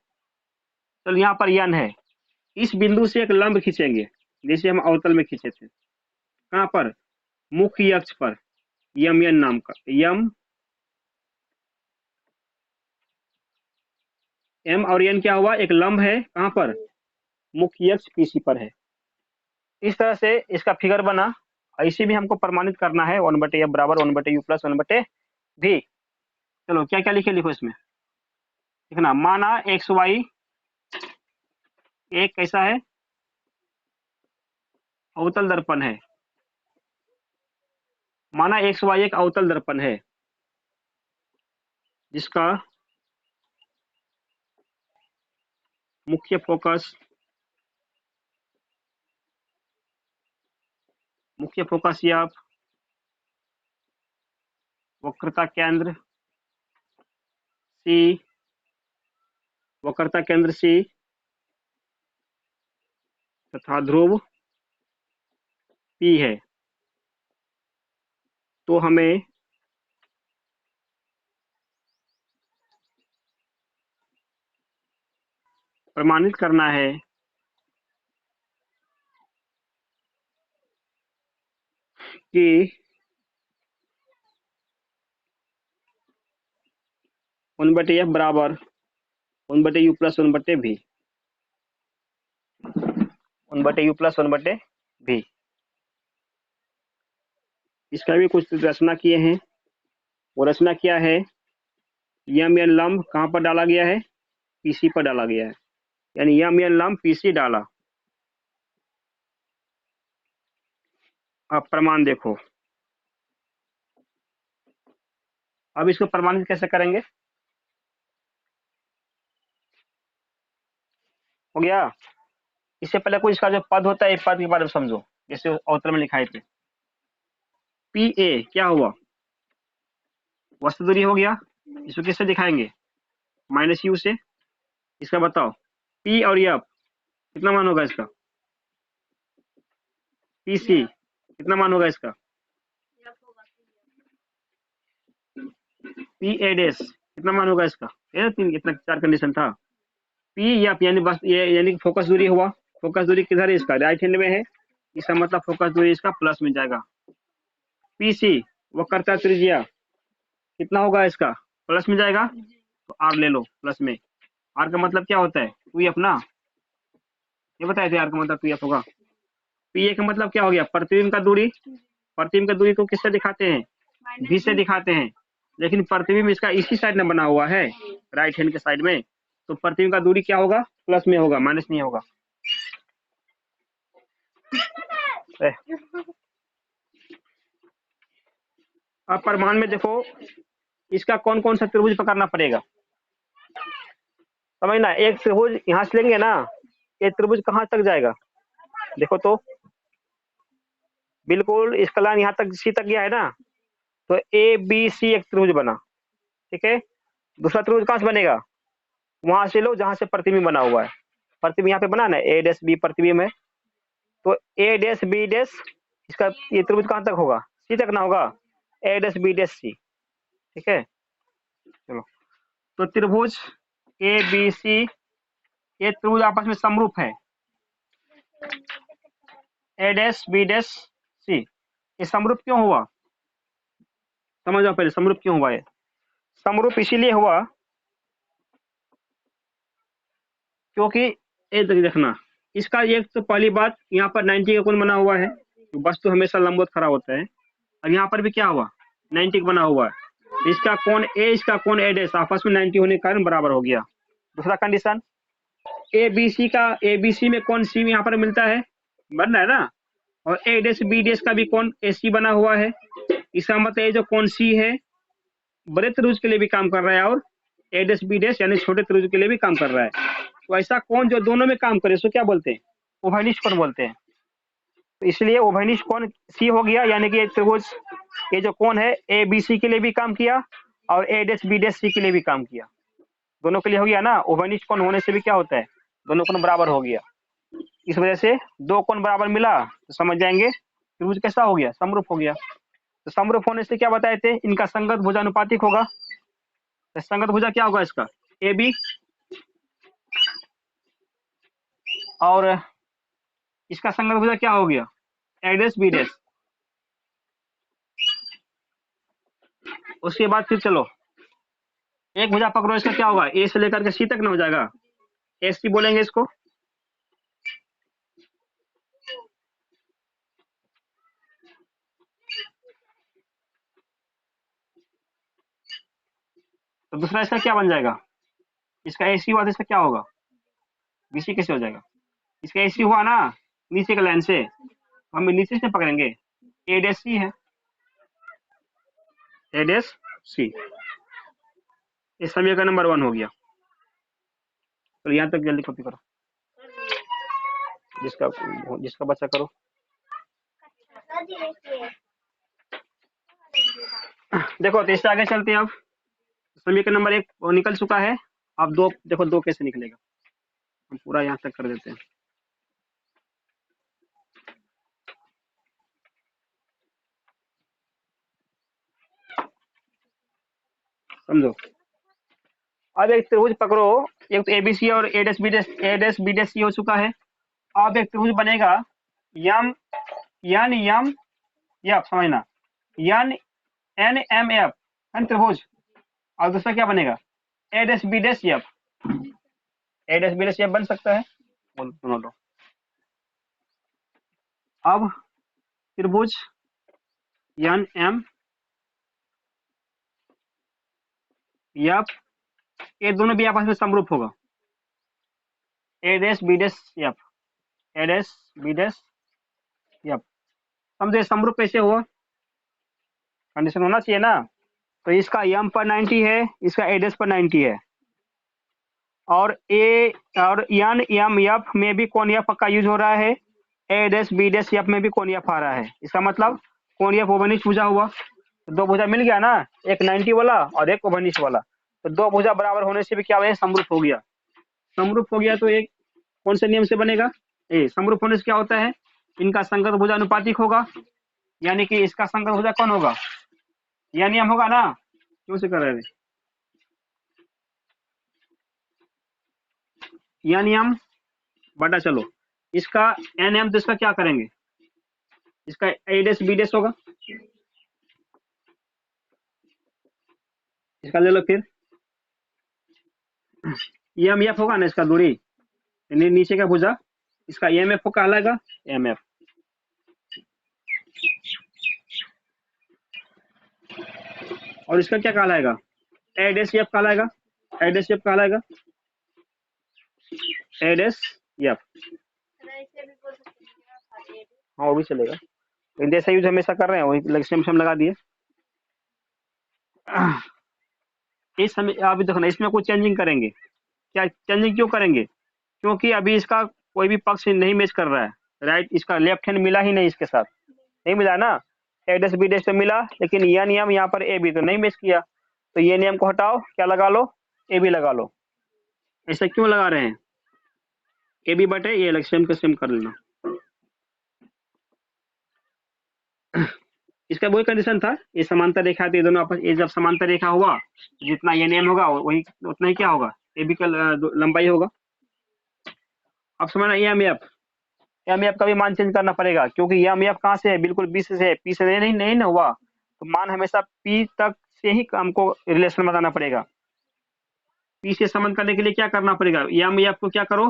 चलो यहाँ पर यन है, इस बिंदु से एक लंब खींचेंगे जैसे हम अवतल में खींचे थे। कहाँ पर, मुख्य अक्ष पर, यम एन नाम का, यम एम और एन क्या हुआ, एक लंब है। कहाँ पर, मुख्य अक्ष पीसी पर है। इस तरह से इसका फिगर बना। इसी भी हमको प्रमाणित करना है, 1/f बराबर 1/u प्लस 1/v। चलो क्या क्या लिखे, लिखो इसमें लिखना। माना एक्स वाई एक कैसा है, अवतल दर्पण है। माना एक्स वाई एक अवतल दर्पण है जिसका मुख्य फोकस या वक्रता केंद्र सी, वक्रता केंद्र सी तथा ध्रुव पी है। तो हमें प्रमाणित करना है कि 1/f बराबर 1/u plus 1/v, 1/u plus 1/v। इसका भी कुछ रचना किए हैं। वो रचना क्या है, यम एन लंब कहाँ पर डाला गया है, पीसी पर डाला गया है, यानी यम एन लंब पीसी डाला। अब प्रमाण देखो, अब इसको प्रमाणित कैसे करेंगे, हो गया। इससे पहले कोई इसका जो पद होता है, पद के बारे में समझो, जैसे अवतल में लिखाए थे। पी ए क्या हुआ, वस्तु दूरी हो गया। इसको किससे दिखाएंगे, -u से। इसका बताओ, पी और एफ कितना मान होगा इसका, पी सी कितना मान होगा इसका, पी ए डैश कितना मान होगा इसका। ये तीन, इतना 4 कंडीशन था। पी एफ यानी बस ये, यानी फोकस दूरी हुआ। फोकस दूरी किधर है इसका, राइट हैंड में है। इसका मतलब फोकस दूरी इसका प्लस में जाएगा। पी सी वक्रता त्रिज्या कितना होगा इसका, प्लस में जाएगा। तो आर ले लो प्लस में। आर का मतलब क्या होता है, टू एफ ना, ये बताए थे आर का मतलब 2f होगा। पी ए का मतलब क्या हो गया, प्रतिबिंब का दूरी। प्रतिबिंब का दूरी को किससे दिखाते हैं, भी से दिखाते हैं। लेकिन प्रतिबिंब इसका इसी साइड में बना हुआ है, राइट हैंड के साइड में। तो प्रतिबिंब का दूरी क्या होगा, प्लस में होगा, माइनस नहीं होगा। अब प्रमाण में देखो, इसका कौन कौन सा त्रिभुज पकड़ना पड़ेगा, समझना। एक त्रिभुज यहाँ से लेंगे ना, ये त्रिभुज कहाँ तक जाएगा, देखो तो बिल्कुल इसका लाइन यहाँ तक सी तक गया है ना। तो ए बी सी एक त्रिभुज बना, ठीक है। दूसरा त्रिभुज कहाँ से बनेगा, वहां से लो जहां से प्रतिबिंब बना हुआ है। प्रतिबिंब यहाँ पे बना ना, ए डैश बी प्रतिबिंब है। तो ए डैश बी डैश, इसका ये त्रिभुज कहाँ तक होगा, सी तक ना होगा, ए डैश बी डैश सी, ठीक है। चलो, तो त्रिभुज ए बी सी, ये त्रिभुज आपस में समरूप है, ए डैश बी डैश सी। ये समरूप क्यों हुआ, समझ जाओ पहले समरूप क्यों हुआ। ये समरूप इसीलिए हुआ क्योंकि ये देखना, इसका एक तो पहली बात, यहाँ पर 90 का कोण बना हुआ है, तो वस्तु हमेशा लंबवत खड़ा होता है। और यहाँ पर भी क्या हुआ, 90 का बना हुआ है। इसका कोण ए, इसका कोण ए डैश आपस में 90 होने के कारण बराबर हो गया। दूसरा कंडीशन, ए बी सी में कोण सी यहाँ पर मिलता है, बन रहा है ना, और ए डैश बी डैश का भी कोण ए सी बना हुआ है। इसका मतलब ये जो कोण सी है बड़े त्रिभुज के लिए भी काम कर रहा है और ए डैश बी डैश यानी छोटे त्रिभुज के लिए भी काम कर रहा है। तो ऐसा कोण जो दोनों में काम करे उसको क्या बोलते हैं? उभयनिष्ठ कोण बोलते हैं। तो इसलिए उभयनिष्ठ कोण सी हो गया, यानी कि त्रिभुज ये जो कोण है ए बी सी के लिए भी काम किया और ए डैश बी डैश सी के लिए भी काम किया, दोनों के लिए हो गया ना। उभयनिष्ठ कोण होने से भी क्या होता है, दोनों कोण बराबर हो गया। इस वजह से दो कोण बराबर मिला तो समझ जाएंगे त्रिभुज कैसा हो गया, समरूप हो गया। तो समरूप होने से क्या बताए थे, इनका संगत भुजानुपातिक होगा। तो संगत भुजा क्या होगा इसका, ए बी, और इसका संगत भुजा क्या हो गया, ए डैश बी डैश। उसके बाद फिर चलो एक भुजा पकड़ो, इसका क्या होगा, ए से लेकर के सी तक ना हो जाएगा, ए सी बोलेंगे इसको। तो दूसरा इसका क्या बन जाएगा, इसका ए सी हुआ तो इसका क्या होगा, बी सी कैसे हो जाएगा, इसका ए सी हुआ ना नीचे के लाइन से, हम नीचे से पकड़ेंगे, ए डैश सी है, ए डैश सी। इस समीकरण नंबर 1 हो गया। तो यहाँ तक जल्दी कॉपी करो, जिसका जिसका बच्चा करो। देखो तो इससे आगे चलते हैं। अब समीकरण नंबर 1 वो निकल चुका है, अब 2 देखो 2 कैसे निकलेगा, हम पूरा यहाँ तक कर देते हैं। समझो, अब एक त्रिभुज पकड़ो, एक तो एबीसी और ए डैश बी डैश सी हो चुका है। अब एक त्रिभुज बनेगा यम यन यम एफ, समझना, यन एन एम एफ एन त्रिभुज, और दूसरा क्या बनेगा, ए डैश बी डैश एफ, ए डैश बी डैश एफ बन सकता है, दोनों लो। अब त्रिभुज यन एम एफ, ये दोनों भी आपस में समरूप होगा, ए डैश बी डैश एफ, ए डैश बी डैश एफ। समझे समरूप कैसे हुआ, कंडीशन होना चाहिए ना। तो इसका यम पर 90 है, इसका ए डैश पर 90 है, और ए और यन एम एफ में भी कोण एफ का यूज हो रहा है, ए डैश बी डैश एफ में भी कोण एफ आ रहा है। इसका मतलब कोण एफ उभयनिष्ठ भुजा हुआ। तो दो भुजा मिल गया ना, एक 90 वाला और एक उभयनिष्ठ वाला। तो दो भुजा बराबर होने से भी क्या है, समरूप हो गया। समरूप हो गया तो एक कौन से नियम से बनेगा, ए समरूप होने से क्या होता है, इनका संगत भुजा अनुपातिक होगा, यानी कि इसका संगत भुजा कौन होगा, यह नियम होगा ना। क्यों से कर रहे हैं, यह नियम बटा, चलो इसका एन एम, तो इसका क्या करेंगे, इसका ए डैश बी डैश होगा, इसका ले लो फिर एम एफ होगा ना, इसका दूरी नीचे का भुजा, इसका एम एफ कहलाएगा, एम एफ। और इसका क्या कहलाएगा, ए डैश एफ कहलाएगा, ए डैश एफ कहलाएगा, ए डैश एफ। हाँ वो भी चलेगा, जैसा यूज हमेशा कर रहे हैं वही सेम सेम लगा दिए। इस समय अभी देखो ना, इसमें कुछ चेंजिंग करेंगे, क्या चेंजिंग क्यों करेंगे, क्योंकि अभी इसका कोई भी पक्ष नहीं मैच कर रहा है, राइट, इसका लेफ्ट हैंड मिला ही नहीं, इसके साथ नहीं मिला ना, ए डैश बी डैश पे मिला, लेकिन यह नियम यहाँ पर ए बी तो नहीं मैच किया। तो ये नियम को हटाओ, क्या लगा लो, ए बी लगा लो। ऐसा क्यों लगा रहे हैं, ए बी बटे ये अलग सेम का सेम कर लेना। इसका वही कंडीशन था, ये समांतर रेखा थी दोनों आपस, ये जब समांतर रेखा हुआ जितना ये नियम होगा वही उतना ही क्या होगा, ए बी का लंबाई होगा। अब समझना एम एफ का भी मान चेंज करना पड़ेगा, क्योंकि एम एफ कहाँ से है, बिल्कुल बी से है, पी से नहीं ना हुआ, तो मान हमेशा पी तक से ही हमको रिलेशन बताना पड़ेगा। पी से संबंध करने के लिए क्या करना पड़ेगा, एम एफ को क्या करो,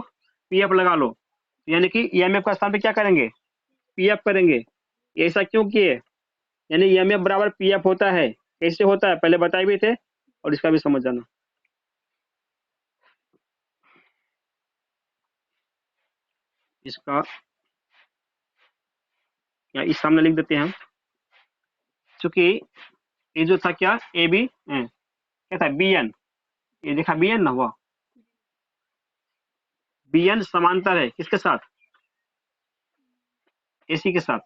पी एफ लगा लो, यानी कि एम एफ का स्थान पे क्या करेंगे, पी एफ करेंगे। ऐसा क्यों किए, यानी एम एफ बराबर पी एफ होता है, कैसे होता है पहले बताए भी थे, और इसका भी समझ जाना। इसका या इस सामने लिख देते हैं हम, चूंकि ये जो था क्या ए बी क्या था बी एन, ये देखा बी एन ना हुआ, बी एन समांतर है किसके साथ, एसी के साथ,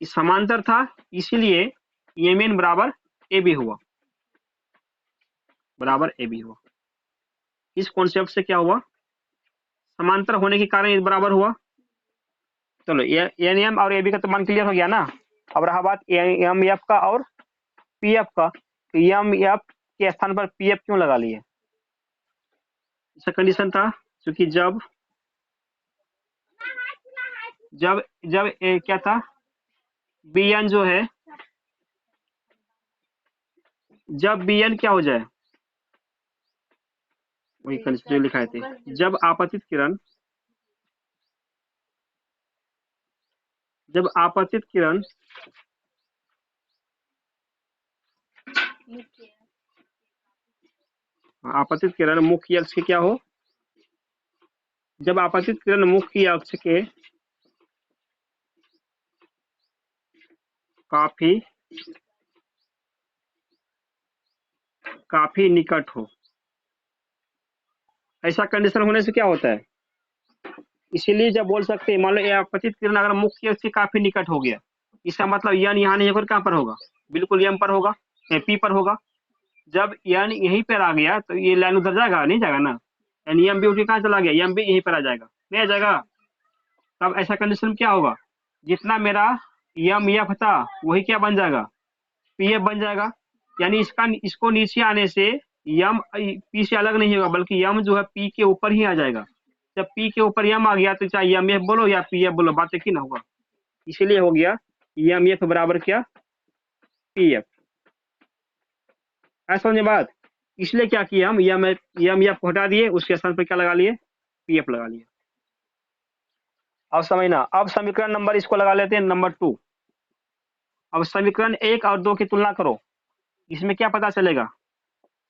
इस समांतर था इसीलिए एम एन बराबर ए बी हुआ, बराबर ए बी हुआ। इस कॉन्सेप्ट से क्या हुआ, समांतर होने के कारण ये बराबर हुआ। चलो एन एम और ए बी का तो मान क्लियर हो गया ना। अब रहा बात एम एफ का और पी एफ का, तो एम एफ के स्थान पर पी एफ क्यों लगा लिए, इसका कंडीशन था क्योंकि जब जब जब क्या था बी एन जो है, जब बी एन क्या हो जाए, वही कंडीशन जो लिखाए थे, जब आपतित किरण, जब आपतित किरण आपतित किरण मुख्य अक्ष के क्या हो, जब आपतित किरण मुख्य अक्ष के काफी काफी निकट हो, ऐसा कंडीशन होने से क्या होता है, इसीलिए जब बोल सकते हैं मान लो ये आपतित किरण अगर मुख्य अक्ष से काफी निकट हो गया, इसका मतलब यन यहाँ नहीं होकर कहाँ पर होगा, बिल्कुल एम पर होगा, पी पर होगा। जब यन यहीं पर आ गया तो ये लाइन उधर जाएगा, नहीं जाएगा ना, यानी एम भी उठ के कहाँ चला गया, एम भी यहीं पर आ जाएगा, नहीं आ जाएगा। तब ऐसा कंडीशन में क्या होगा, जितना मेरा एम एफ था वही क्या बन जाएगा, पी एफ बन जाएगा। यानी इसको नीचे आने से यम पी से अलग नहीं होगा, बल्कि यम जो है पी के ऊपर ही आ जाएगा। जब पी के ऊपर यम आ गया तो चाहे एम एफ बोलो या पी एफ बोलो, बात एक ही ना होगा। इसीलिए हो गया एम एफ बराबर क्या, पी एफ। ऐसा समझे बात। इसलिए क्या किया हम एम एफ को हटा दिए, उसके स्थान पर क्या लगा लिए, पी एफ लगा लिए। अब समझना, अब समीकरण नंबर इसको लगा लेते हैं नंबर 2। अब समीकरण 1 और 2 की तुलना करो, इसमें क्या पता चलेगा,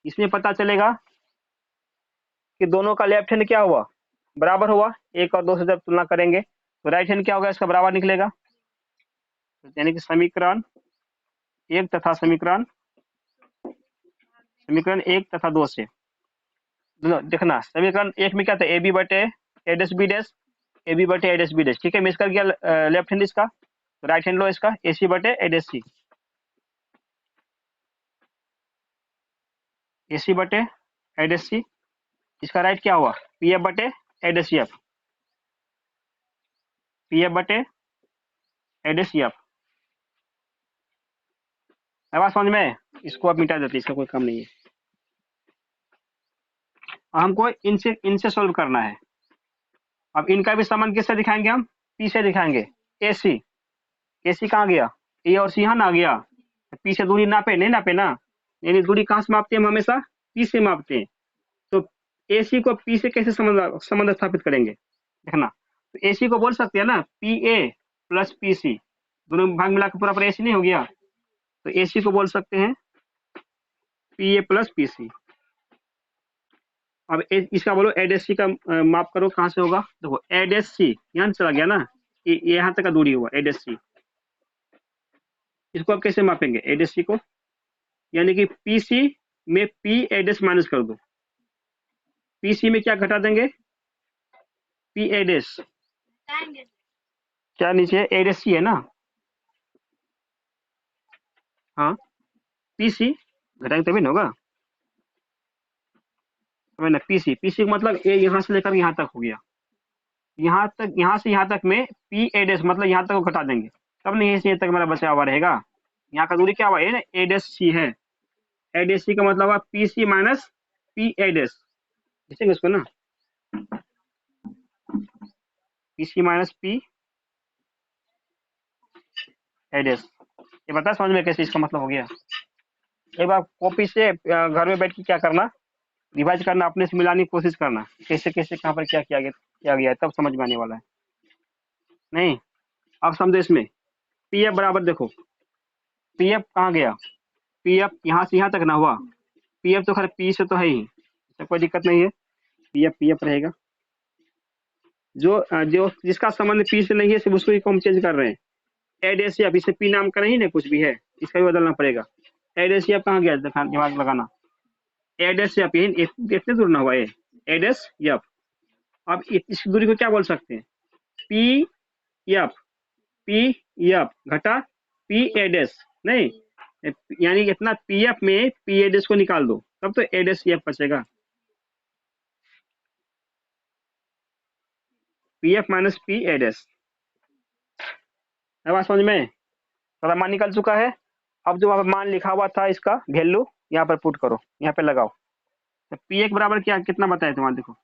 इसमें पता चलेगा कि दोनों का लेफ्ट हैंड क्या हुआ, बराबर हुआ। 1 और 2 से जब तुलना करेंगे तो राइट हैंड क्या होगा, इसका बराबर निकलेगा। यानी कि समीकरण 1 तथा समीकरण 1 तथा 2 से देखना, समीकरण 1 में क्या था, ए बी बटे A dash B dash, A B बटे ए डैश बी डैश, ठीक है। मिस कर गया लेफ्ट हैंड इसका, तो राइट हैंड लो इसका, ए सी बटे ए डैश सी, ए सी बटे ए डैश सी। इसका राइट क्या हुआ, पी एफ बटे A dash C F, P F बटे ए डैश सी एफ। बात समझ में, इसको अब मिटा देते, इसका कोई काम नहीं है। हमको इनसे सोल्व करना है। अब इनका भी संबंध किससे दिखाएंगे हम, पी से दिखाएंगे। ए सी, ए सी कहाँ गया, ए और सी यहाँ ना गया, पी से दूरी नापे नहीं नापे ना, यानी दूरी कहाँ से मापते हैं हम, हमेशा पी से मापते हैं। तो ए सी को पी से कैसे संबंध स्थापित करेंगे, देखना। तो ए सी को बोल सकते हैं ना P A plus P C, दोनों भाग मिला के पूरा ए सी नहीं हो गया, तो ए सी को बोल सकते हैं P A plus P C. अब इसका बोलो एडेस सी का माप करो, कहाँ से होगा, देखो एडेस सी यहाँ चला गया ना, यहाँ तक का दूरी हुआ एडेस सी। इसको अब कैसे मापेंगे एडेस सी को, यानी कि पी सी में पी एडेस माइनस कर दो, पी सी में क्या घटा देंगे, पी एडेस, क्या नीचे एडेस सी है ना, हाँ पी सी घटाएंगे तभी ना होगा, ना पीसी, पीसी का मतलब ए यहाँ से लेकर यहाँ तक हो गया, यहाँ तक, यहाँ से यहाँ तक में पी एडेस मतलब यहाँ तक को घटा देंगे, तब नहीं यहीं तक मेरा बचा हुआ रहेगा। यहाँ का दूरी क्या हुआ है, एडेस सी है, एडेस सी का मतलब हुआ पी सी माइनस पी एडेस, लिखेंगे उसको ना, पी सी माइनस पी एडेस। ये बता समझ में कैसे इसका मतलब हो गया। एक बार कॉपी से घर में बैठ के क्या करना, रिवाइज करना, अपने से मिलाने की कोशिश करना, कैसे कैसे कहाँ पर क्या किया गया है, तब समझ में आने वाला है। नहीं अब समझो, इसमें पी एफ बराबर देखो पी एफ कहाँ गया, पी एफ यहाँ से यहाँ तक ना हुआ, पी एफ तो खैर पी से तो है ही, तो कोई दिक्कत नहीं है, पी एफ रहेगा। जो जिसका संबंध पी से नहीं है सिर्फ उसको ही हम चेंज कर रहे हैं। एड एस एफ, इसे पी नाम का नहीं ना कुछ भी है, इसका भी बदलना पड़ेगा। एड एस एफ कहाँ गया, दिमाग लगाना, एड एस एफ यही इतने दूर ना हुआ है, एड एस एफ। अब इस दूरी को क्या बोल सकते हैं, पी एफ, पी एफ घटा पी एड एस, नहीं यानी इतना पी एफ में पी एड एस को निकाल दो तब तो एड एस एफ बचेगा, P F minus P AD S. बात समझ में, सारा मान निकल चुका है। अब जो मान लिखा हुआ था इसका वैल्यू यहाँ पर पुट करो, यहाँ पे लगाओ, तो पी एक बराबर क्या कितना बताया तुम्हारा, देखो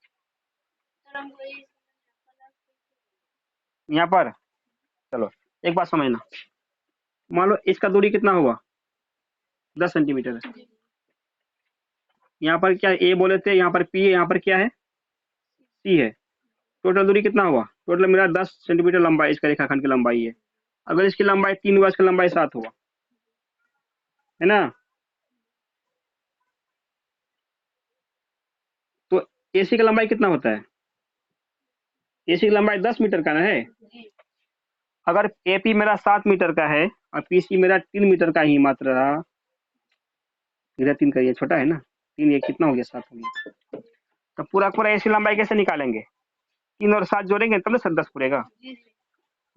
यहाँ पर। चलो एक बात समझना, मान लो इसका दूरी कितना हुआ 10 सेंटीमीटर है, यहाँ पर क्या ए बोले थे, यहाँ पर पी है, यहाँ पर क्या है सी है, टोटल दूरी कितना हुआ, टोटल मेरा 10 सेंटीमीटर लंबाई इसका रेखाखंड की लंबाई है। अगर इसकी लंबाई 3 हुआ, इसकी लंबाई 7 हुआ, है ना, तो एसी का लंबाई कितना होता है, एसी की लंबाई 10 मीटर का ना है। अगर एपी मेरा 7 मीटर का है और पीसी मेरा 3 मीटर का ही मात्र रहा, इधर 3 का, ये छोटा है ना, 3 ये कितना हो गया 7 हो गया, तो पूरा पूरा एसी लंबाई कैसे निकालेंगे, 3 और 7 जोड़ेंगे तब ना 10 पूरेगा,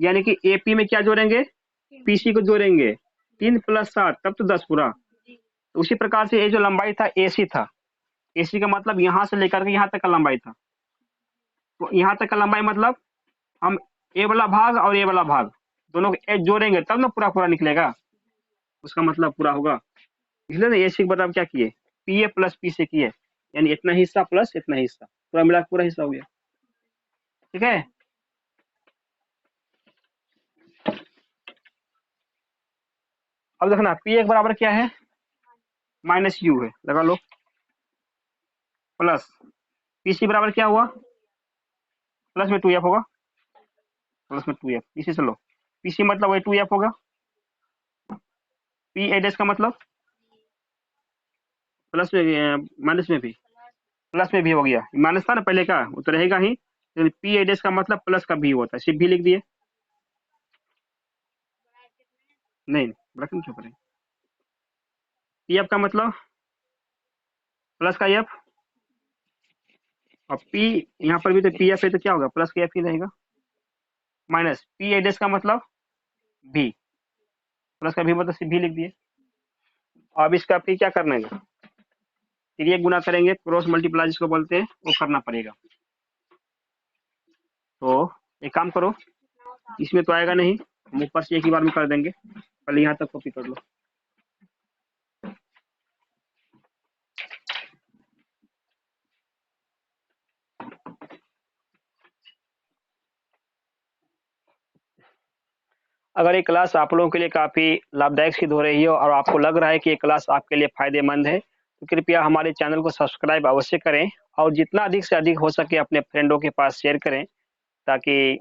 यानी कि एपी में क्या जोड़ेंगे, पीसी को जोड़ेंगे 3 + 7 तब तो 10 पूरा। तो उसी प्रकार से ये जो लंबाई था एसी था, एसी का मतलब यहाँ से लेकर के यहाँ तक का लंबाई था, तो यहाँ तक का लंबाई मतलब हम ए वाला भाग और ए वाला भाग दोनों को जोड़ेंगे तब ना पूरा पूरा निकलेगा, उसका मतलब पूरा होगा। इसलिए ना एसी के बराबर क्या किए, पी ए प्लस पी से किए, यानी इतना हिस्सा प्लस इतना हिस्सा, पूरा मिला पूरा हिस्सा हो गया, ठीक है। अब देखना पी एक बराबर क्या है, माइनस यू है, लगा लो, प्लस पीसी बराबर क्या हुआ, प्लस में 2f होगा, प्लस में 2f, पीसी से लो, पीसी मतलब वही 2f होगा, पी एडेस का मतलब प्लस में माइनस में भी, प्लस में भी हो गया, माइनस था ना पहले का वो तो रहेगा ही, पी एडेस का मतलब प्लस का भी होता है, सिर्फ भी लिख दिए, नहीं ब्रैकेट में क्यों करें, पी एफ का मतलब प्लस का एफ, और पी यहाँ पर भी तो पी एफ है तो क्या होगा प्लस का एफ ही रहेगा, माइनस पी एडेस का मतलब भी, प्लस का भी मतलब सिर्फ भी लिख दिए। अब इसका फिर क्या करना है, फिर ये गुना करेंगे, क्रॉस मल्टीप्लाई जिसको बोलते हैं वो करना पड़ेगा। तो एक काम करो, इसमें तो आएगा नहीं, हम ऊपर से एक ही बार में कर देंगे, पहले यहाँ तक कॉपी कर लो। अगर ये क्लास आप लोगों के लिए काफ़ी लाभदायक सिद्ध हो रही हो और आपको लग रहा है कि ये क्लास आपके लिए फ़ायदेमंद है, तो कृपया हमारे चैनल को सब्सक्राइब अवश्य करें और जितना अधिक से अधिक हो सके अपने फ्रेंडों के पास शेयर करें, ताकि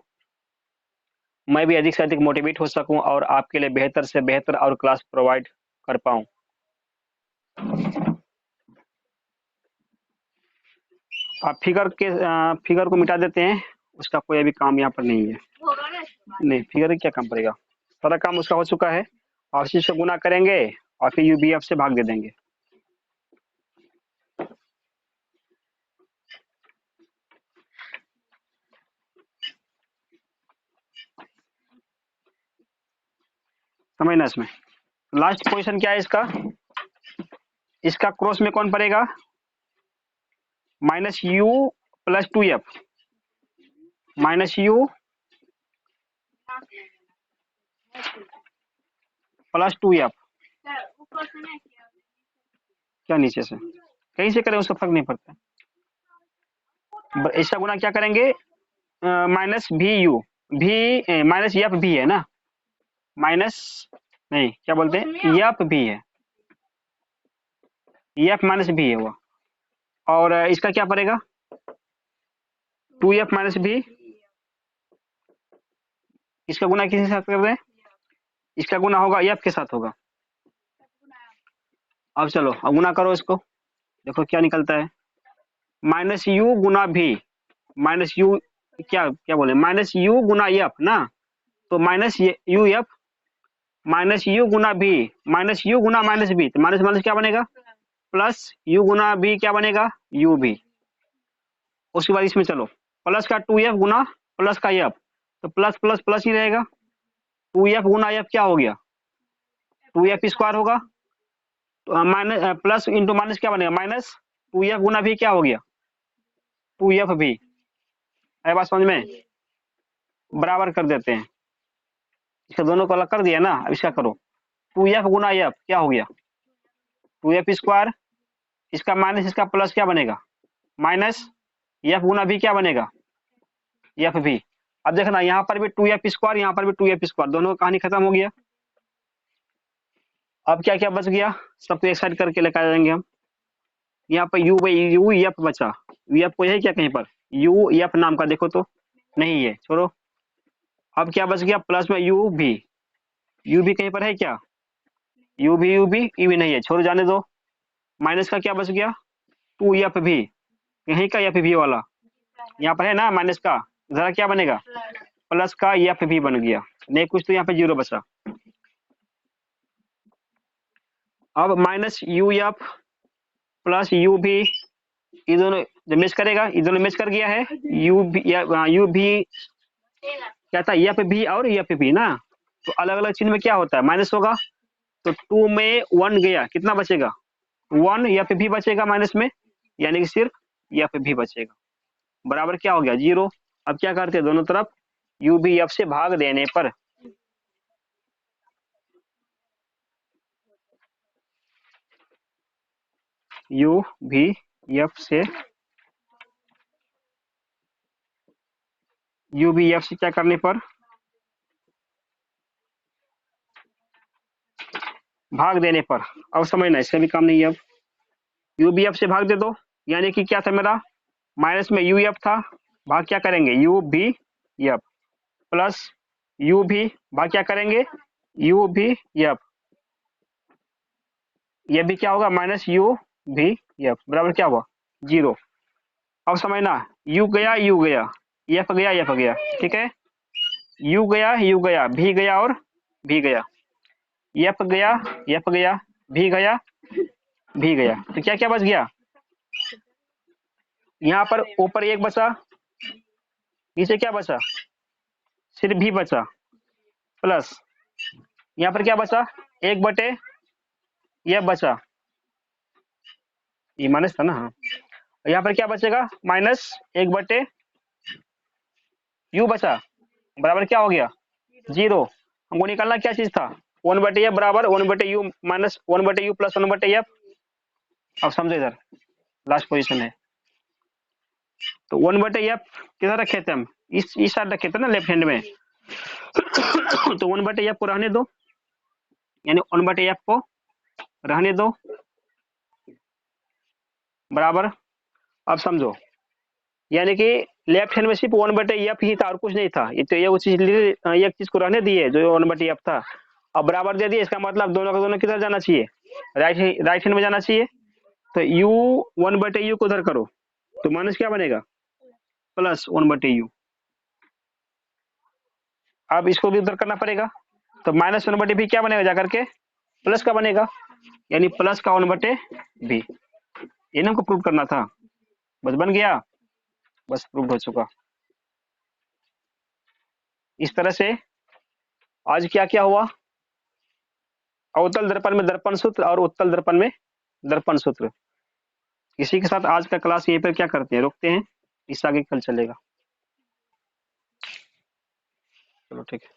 मैं भी अधिक से अधिक मोटिवेट हो सकूं और आपके लिए बेहतर से बेहतर और क्लास प्रोवाइड कर पाऊं। आप फिगर को मिटा देते हैं, उसका कोई अभी काम यहाँ पर नहीं है, नहीं फिगर क्या काम पड़ेगा, सारा काम उसका हो चुका है, और इसी से गुना करेंगे और फिर यूबीएफ से भाग दे देंगे। समझना, इसमें लास्ट पोजीशन क्या है इसका, इसका क्रॉस में कौन पड़ेगा, minus you plus 2f, minus you plus 2f, क्या नीचे से कहीं से करें उसका फर्क नहीं पड़ता, इसका गुना क्या करेंगे, माइनस भी यू, भी माइनस एफ भी है ना, माइनस नहीं क्या बोलते हैं एफ भी है, एफ माइनस भी है वो, और इसका क्या पड़ेगा 2f माइनस भी, इसका गुना किसके साथ कर रहे हैं, इसका गुना होगा एफ के साथ होगा, अब चलो अब गुना करो इसको, देखो क्या निकलता है। माइनस यू गुना भी, माइनस यू क्या क्या बोले, माइनस यू गुना एफ ना, तो minus U F, minus U गुना भी, माइनस यू गुना माइनस बी, तो माइनस माइनस क्या बनेगा, प्लस यू गुना बी क्या बनेगा, यू भी। उसके बाद इसमें चलो, प्लस का 2f गुना प्लस का एफ, तो प्लस प्लस प्लस ही रहेगा, 2f गुना एफ क्या हो गया, 2f स्क्वायर होगा, तो माइनस प्लस इंटू माइनस क्या बनेगा, माइनस 2f गुना भी क्या हो गया, 2f भी। है बात समझ में, बराबर कर देते हैं, इसका दोनों को अलग कर दिया ना, अब इसका करो, 2f गुना एफ क्या हो गया, 2f स्क्वायर, इसका माइनस इसका प्लस क्या बनेगा, माइनस एफ गुना भी क्या बनेगा, एफ भी। अब देखना यहाँ पर भी 2f स्क्वायर, यहाँ पर भी 2f स्क्वायर, दोनों कहानी खत्म हो गया। अब क्या क्या बच गया, सबको एक साइड करके लेकर जाएंगे हम। यहाँ पर यू यू एफ बचा, यू एफ कोई है क्या कहीं पर, यू एफ नाम का देखो तो नहीं है, छोड़ो। अब क्या बच गया, प्लस में यू भी, यू भी कहीं पर है क्या, यू भी नहीं है, छोड़ो जाने दो। माइनस का क्या बच गया, 2f भी, यहीं का एफ भी वाला यहाँ पर है ना माइनस का, जरा क्या बनेगा, प्लस का एफ भी बन गया, नहीं कुछ तो यहाँ पे जीरो बचा। अब minus U F plus you भी, ये दोनों जब मैच करेगा, ये दोनों मैच कर गया है, यू भी क्या था, एफ भी और एफ भी ना, तो अलग अलग चिन्ह में क्या होता है, माइनस होगा, तो 2 में 1 गया, कितना बचेगा, 1 एफ भी बचेगा माइनस में, यानी कि सिर्फ एफ भी बचेगा, बराबर क्या हो गया, 0। अब क्या करते हैं, दोनों तरफ यू भी एफ से भाग देने पर, यू भी एफ से, यू भी एफ से क्या करने पर, भाग देने पर। अब समझना, इसका भी काम नहीं है। अब यू बी एफ से भाग दे दो, यानी कि क्या था मेरा, माइनस में यू एफ था, भाग क्या करेंगे, यू भी एफ, प्लस यू भी, भाग क्या करेंगे, यू भी एफ, ये भी क्या होगा, माइनस यू भी एफ, बराबर क्या हुआ, 0। अब समझना, यू गया एफ गया एफ गया, ठीक है, यू गया भी गया और भी गया, एफ गया भी गया भी गया, तो क्या क्या बच गया, यहाँ पर ऊपर 1 बचा, नीचे क्या बचा, सिर्फ भी बचा, प्लस यहाँ पर क्या बचा, 1 बटे यह बचा, ये माइनस था ना, हाँ, यहाँ पर क्या बचेगा, माइनस 1 बटे यू बचा, बराबर क्या हो गया, 0। हमको निकालना क्या चीज था, 1 बटे एफ बराबर 1 बटे यू माइनस 1 बटे यू प्लस 1 बटे एफ। अब समझो इधर लास्ट पोजीशन है, तो 1 बटे एफ किधर रखे थे हम, इस साइड रखे थे ना, लेफ्ट हैंड में, तो 1 बटे एफ को रहने दो, यानी 1 बटे एफ को रहने दो, बराबर। अब समझो, यानी कि लेफ्ट हैंड में सिर्फ 1 बटे एफ ही था और कुछ नहीं था, ये तो ये चीज एक चीज को रहने दिए जो 1 बटे एफ था, अब बराबर दे दिए, इसका मतलब दोनों का दोनों किधर जाना चाहिए, राइट हैंड में जाना चाहिए, तो यू 1 बटे यू को उधर करो, तो माइनस क्या बनेगा, प्लस 1 बटे यू। अब इसको भी उधर करना पड़ेगा, तो माइनस 1 बटे भी क्या बनेगा, जाकर के प्लस का बनेगा, यानी प्लस का 1 बटे भी, इन्हें को प्रूव करना था, बस बन गया, बस प्रूव हो चुका। इस तरह से आज क्या क्या हुआ, अवतल दर्पण में दर्पण सूत्र और उत्तल दर्पण में दर्पण सूत्र। इसी के साथ आज का क्लास यहीं पर क्या करते हैं, रोकते हैं, इससे आगे कल चलेगा। चलो ठीक है।